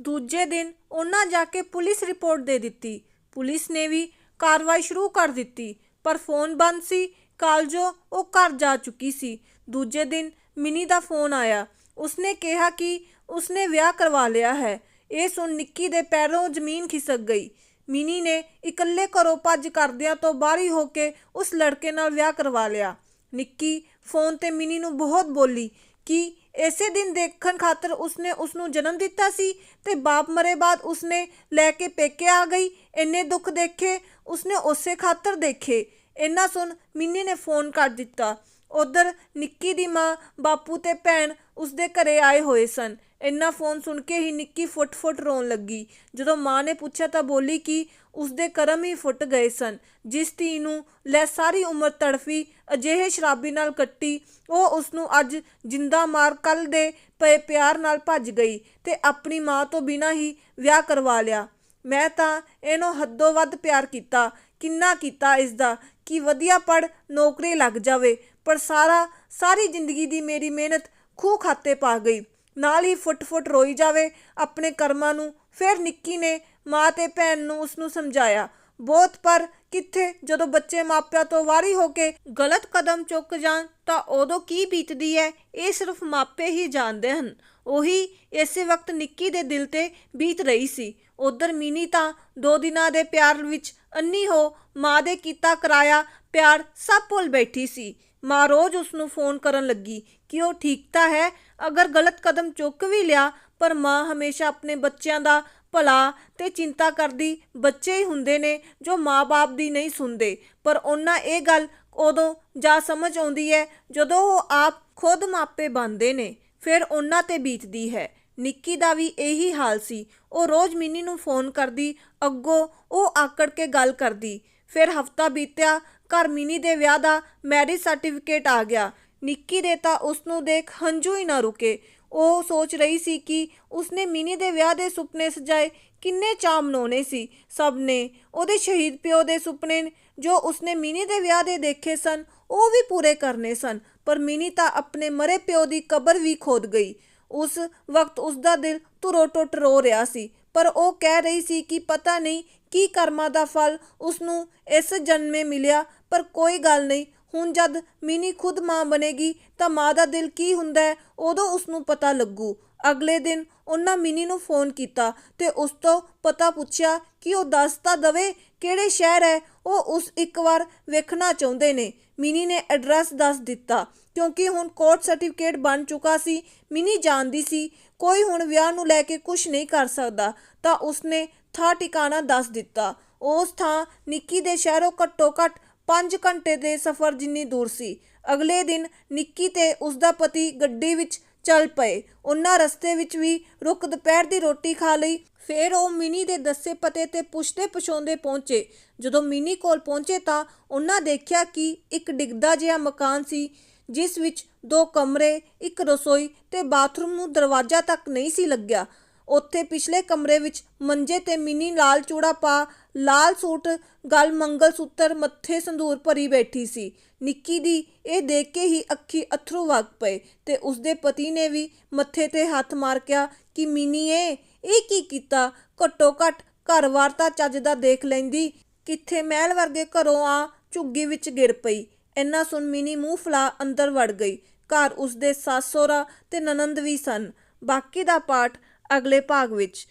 Speaker 1: ਦੂਜੇ ਦਿਨ ਉਹਨਾਂ ਜਾ ਕੇ ਪੁਲਿਸ ਰਿਪੋਰਟ ਦੇ ਦਿੱਤੀ। ਪੁਲਿਸ ਨੇ ਵੀ ਕਾਰਵਾਈ ਸ਼ੁਰੂ ਕਰ ਦਿੱਤੀ, ਪਰ ਫੋਨ ਬੰਦ ਸੀ। ਕਾਲਜੋਂ ਉਹ ਘਰ ਜਾ ਚੁੱਕੀ ਸੀ। ਦੂਜੇ ਦਿਨ ਮਿਨੀ ਦਾ ਫੋਨ ਆਇਆ। ਉਸਨੇ ਕਿਹਾ ਕਿ ਉਸਨੇ ਵਿਆਹ ਕਰਵਾ ਲਿਆ ਹੈ। ਇਹ ਸੁਣ ਨਿੱਕੀ ਦੇ ਪੈਰੋਂ ਜ਼ਮੀਨ ਖਿਸਕ ਗਈ। ਮਿਨੀ ਨੇ ਇਕੱਲੇ ਘਰੋਂ ਭੱਜ ਕਰਦਿਆਂ ਤੋਂ ਬਾਹਰੀ ਹੋ ਕੇ ਉਸ ਲੜਕੇ ਨਾਲ ਵਿਆਹ ਕਰਵਾ ਲਿਆ। ਨਿੱਕੀ ਫੋਨ ਤੇ ਮਿਨੀ ਨੂੰ ਬਹੁਤ ਬੋਲੀ ਕਿ ਇਸੇ ਦਿਨ ਦੇਖਣ ਖਾਤਰ ਉਸਨੇ ਉਸਨੂੰ ਜਨਮ ਦਿੱਤਾ ਸੀ ਤੇ ਬਾਪ ਮਰੇ ਬਾਅਦ ਉਸਨੇ ਲੈ ਕੇ ਪੇਕੇ ਆ ਗਈ। ਇੰਨੇ ਦੁੱਖ ਦੇਖੇ ਉਸਨੇ ਉਸੇ ਖਾਤਰ ਦੇਖੇ। ਇੰਨਾ ਸੁਣ ਮਿਨੀ ਨੇ ਫੋਨ ਕੱਟ ਦਿੱਤਾ। ਉਧਰ ਨਿੱਕੀ ਦੀ ਮਾਂ, ਬਾਪੂ ਤੇ ਭੈਣ ਉਸਦੇ ਘਰੇ ਆਏ ਹੋਏ ਸਨ। ਇੰਨਾ ਫੋਨ ਸੁਣ ਕੇ ਹੀ ਨਿੱਕੀ ਫੁੱਟ-ਫੁੱਟ ਰੋਣ ਲੱਗੀ। ਜਦੋਂ ਮਾਂ ਨੇ ਪੁੱਛਿਆ ਤਾਂ ਬੋਲੀ ਕਿ ਉਸਦੇ ਕਰਮ ਹੀ ਫੁੱਟ ਗਏ ਸਨ। ਜਿਸ ਧੀ ਨੂੰ ਲੈ ਸਾਰੀ ਉਮਰ ਤੜਫੀ, ਅਜਿਹੇ ਸ਼ਰਾਬੀ ਨਾਲ ਕੱਟੀ, ਉਹ ਉਸਨੂੰ ਅੱਜ ਜਿੰਦਾ ਮਾਰ ਕੱਲ ਦੇ ਪਏ ਪਿਆਰ ਨਾਲ ਭੱਜ ਗਈ ਤੇ ਆਪਣੀ ਮਾਂ ਤੋਂ ਬਿਨਾਂ ਹੀ ਵਿਆਹ ਕਰਵਾ ਲਿਆ। ਮੈਂ ਤਾਂ ਇਹਨੂੰ ਹੱਦੋਂ ਵੱਧ ਪਿਆਰ ਕੀਤਾ। ਕਿੰਨਾ ਕੀਤਾ ਇਸਦਾ ਕਿ ਵਧੀਆ ਪੜ੍ਹ ਨੌਕਰੀ ਲੱਗ ਜਾਵੇ, ਪਰ ਸਾਰੀ ਜ਼ਿੰਦਗੀ ਦੀ ਮੇਰੀ ਮਿਹਨਤ ਖੂਹ ਖਾਤੇ ਪਾ ਗਈ। ਨਾਲ ਹੀ ਫੁੱਟ-ਫੁੱਟ ਰੋਈ ਜਾਵੇ ਆਪਣੇ ਕਰਮਾਂ ਨੂੰ। ਫਿਰ ਨਿੱਕੀ ਨੇ ਮਾਂ ਤੇ ਭੈਣ ਨੂੰ ਉਸਨੂੰ ਸਮਝਾਇਆ ਬਹੁਤ, ਪਰ ਕਿੱਥੇ, ਜਦੋਂ ਬੱਚੇ ਮਾਪਿਆਂ ਤੋਂ ਵਾਰੀ ਹੋ ਕੇ ਗਲਤ ਕਦਮ ਚੁੱਕ ਜਾਣ ਤਾਂ ਉਦੋਂ ਕੀ ਬੀਤਦੀ ਹੈ ਇਹ ਸਿਰਫ ਮਾਪੇ ਹੀ ਜਾਣਦੇ ਹਨ। ਉਹੀ ਇਸੇ ਵਕਤ ਨਿੱਕੀ ਦੇ ਦਿਲ ਤੇ ਬੀਤ ਰਹੀ ਸੀ। ਉਧਰ ਮਿਨੀ ਤਾਂ 2 ਦਿਨਾਂ ਦੇ ਪਿਆਰ ਵਿੱਚ ਅੰਨੀ ਹੋ ਮਾਂ ਦੇ ਕੀਤਾ ਕਰਾਇਆ ਪਿਆਰ ਸਭ ਭੁੱਲ ਬੈਠੀ ਸੀ। ਮਾਂ ਰੋਜ਼ ਉਸਨੂੰ ਫੋਨ ਕਰਨ ਲੱਗੀ ਕਿ ਉਹ ਠੀਕ ਤਾਂ ਹੈ, ਅਗਰ ਗਲਤ ਕਦਮ ਚੁੱਕ ਵੀ ਲਿਆ, ਪਰ ਮਾਂ ਹਮੇਸ਼ਾ ਆਪਣੇ ਬੱਚਿਆਂ ਦਾ ਭਲਾ ਤੇ ਚਿੰਤਾ ਕਰਦੀ। ਬੱਚੇ ਹੀ ਹੁੰਦੇ ਨੇ ਜੋ ਮਾਂ-ਬਾਪ ਦੀ ਨਹੀਂ ਸੁਣਦੇ, ਪਰ ਉਹਨਾਂ ਇਹ ਗੱਲ ਉਦੋਂ ਜਾ ਸਮਝ ਆਉਂਦੀ ਹੈ ਜਦੋਂ ਉਹ ਆਪ ਖੁਦ ਮਾਪੇ ਬਣਦੇ ਨੇ, ਫਿਰ ਉਹਨਾਂ ਤੇ ਬੀਤਦੀ ਹੈ। ਨਿੱਕੀ ਦਾ ਵੀ ਇਹੀ ਹਾਲ ਸੀ। ਉਹ ਰੋਜ਼ ਮਿਨੀ ਨੂੰ ਫੋਨ ਕਰਦੀ, ਅੱਗੋਂ ਉਹ ਆਕੜ ਕੇ ਗੱਲ ਕਰਦੀ। ਫਿਰ ਹਫ਼ਤਾ ਬੀਤਿਆ, ਘਰ ਮਿਨੀ ਦੇ ਵਿਆਹ ਦਾ ਮੈਰਿਜ ਸਰਟੀਫਿਕੇਟ ਆ ਗਿਆ। ਨਿੱਕੀ ਦੇ ਤਾਂ ਉਸਨੂੰ ਦੇਖ ਹੰਝੂ ਹੀ ਨਾ ਰੁਕੇ। ਉਹ ਸੋਚ ਰਹੀ ਸੀ ਕਿ ਉਸਨੇ ਮਿਨੀ ਦੇ ਵਿਆਹ ਦੇ ਸੁਪਨੇ ਸਜਾਏ, ਕਿੰਨੇ ਚਾਅ ਮਨਾਉਣੇ ਸੀ ਸਭ ਨੇ। ਉਹਦੇ ਸ਼ਹੀਦ ਪਿਓ ਦੇ ਸੁਪਨੇ ਜੋ ਉਸਨੇ ਮਿਨੀ ਦੇ ਵਿਆਹ ਦੇ ਦੇਖੇ ਸਨ ਉਹ ਵੀ ਪੂਰੇ ਕਰਨੇ ਸਨ, ਪਰ ਮਿਨੀ ਤਾਂ ਆਪਣੇ ਮਰੇ ਪਿਓ ਦੀ ਕਬਰ ਵੀ ਖੋਦ ਗਈ। ਉਸ ਵਕਤ ਉਸਦਾ ਦਿਲ ਧੁਰੋਂ ਟੁੱਟ ਰੋ ਰਿਹਾ ਸੀ, ਪਰ ਉਹ ਕਹਿ ਰਹੀ ਸੀ ਕਿ ਪਤਾ ਨਹੀਂ ਕੀ ਕਰਮਾਂ ਦਾ ਫਲ ਉਸਨੂੰ ਇਸ ਜਨਮੇ ਮਿਲਿਆ, ਪਰ ਕੋਈ ਗੱਲ ਨਹੀਂ, ਹੁਣ ਜਦ ਮਿਨੀ ਖੁਦ ਮਾਂ ਬਣੇਗੀ ਤਾਂ ਮਾਂ ਦਾ ਦਿਲ ਕੀ ਹੁੰਦਾ ਹੈ ਉਦੋਂ ਉਸਨੂੰ ਪਤਾ ਲੱਗੂ। ਅਗਲੇ ਦਿਨ ਉਹਨਾਂ ਮਿਨੀ ਨੂੰ ਫੋਨ ਕੀਤਾ ਤੇ ਉਸ ਤੋਂ ਪਤਾ ਪੁੱਛਿਆ ਕਿ ਉਹ ਦੱਸ ਤਾਂ ਦਵੇ ਕਿਹੜੇ ਸ਼ਹਿਰ ਹੈ, ਉਹ ਉਸ ਇੱਕ ਵਾਰ ਵੇਖਣਾ ਚਾਹੁੰਦੇ ਨੇ। ਮਿਨੀ ਨੇ ਐਡਰੈਸ ਦੱਸ ਦਿੱਤਾ ਕਿਉਂਕਿ ਹੁਣ ਕੋਰਟ ਸਰਟੀਫਿਕੇਟ ਬਣ ਚੁੱਕਾ ਸੀ। ਮਿਨੀ ਜਾਣਦੀ ਸੀ ਕੋਈ ਹੁਣ ਵਿਆਹ ਨੂੰ ਲੈ ਕੇ ਕੁਝ ਨਹੀਂ ਕਰ ਸਕਦਾ, ਤਾਂ ਉਸਨੇ ਥਾਂ ਟਿਕਾਣਾ ਦੱਸ ਦਿੱਤਾ। ਉਸ ਥਾਂ ਨਿੱਕੀ ਦੇ ਸ਼ਹਿਰੋਂ ਘੱਟੋ ਘੱਟ 5 ਘੰਟੇ ਦੇ ਸਫ਼ਰ ਜਿੰਨੀ ਦੂਰ ਸੀ। ਅਗਲੇ ਦਿਨ ਨਿੱਕੀ ਤੇ ਉਸਦਾ ਪਤੀ ਗੱਡੀ ਵਿੱਚ ਚੱਲ ਪਏ। ਉਹਨਾਂ ਰਸਤੇ ਵਿੱਚ ਵੀ ਰੁਕ ਦੁਪਹਿਰ ਦੀ ਰੋਟੀ ਖਾ ਲਈ। ਫਿਰ ਉਹ ਮਿਨੀ ਦੇ ਦੱਸੇ ਪਤੇ ਤੇ ਪੁੱਛਦੇ ਪੁਛਾਉਂਦੇ ਪਹੁੰਚੇ। ਜਦੋਂ ਮਿਨੀ ਕੋਲ ਪਹੁੰਚੇ ਤਾਂ ਉਹਨਾਂ ਦੇਖਿਆ ਕਿ ਇੱਕ ਡਿੱਗਦਾ ਜਿਹਾ ਮਕਾਨ ਸੀ ਜਿਸ ਵਿੱਚ 2 ਕਮਰੇ, ਇੱਕ ਰਸੋਈ ਤੇ ਬਾਥਰੂਮ ਨੂੰ ਦਰਵਾਜ਼ਾ ਤੱਕ ਨਹੀਂ ਸੀ ਲੱਗਿਆ। ਉੱਥੇ ਪਿਛਲੇ ਕਮਰੇ ਵਿੱਚ ਮੰਜੇ ਤੇ ਮਿਨੀ ਲਾਲ ਚੂੜਾ ਪਾ, ਲਾਲ ਸੂਟ, ਗਲ ਮੰਗਲ ਸੂਤਰ, ਮੱਥੇ ਸੰਧੂਰ ਭਰੀ ਬੈਠੀ ਸੀ। ਨਿੱਕੀ ਦੀ ਇਹ ਦੇਖ ਕੇ ਹੀ ਅੱਖੀ ਅੱਥਰੂ ਵਗ ਪਏ ਤੇ ਉਸਦੇ ਪਤੀ ਨੇ ਵੀ ਮੱਥੇ ਤੇ ਹੱਥ ਮਾਰ ਕਿਹਾ ਕਿ ਮਿਨੀਏ ਇਹ ਕੀ ਕੀਤਾ, ਘੱਟੋ ਘੱਟ ਘਰ-ਵਾਰ ਤਾਂ ਚੱਜ ਦਾ ਦੇਖ ਲੈਂਦੀ, ਕਿੱਥੇ ਮਹਿਲ ਵਰਗੇ ਘਰੋਂ ਆ ਝੁੱਗੀ ਵਿੱਚ ਗਿਰ ਪਈ। ਇੰਨਾ ਸੁਣ ਮਿਨੀ ਮੂੰਹ ਫੁਲਾ ਅੰਦਰ ਵੜ ਗਈ। ਘਰ ਉਸਦੇ ਸੱਸ ਸਹੁਰਾ ਤੇ ਨਨੰਦ ਵੀ ਸਨ। ਬਾਕੀ ਦਾ ਪਾਠ ਅਗਲੇ ਭਾਗ ਵਿੱਚ।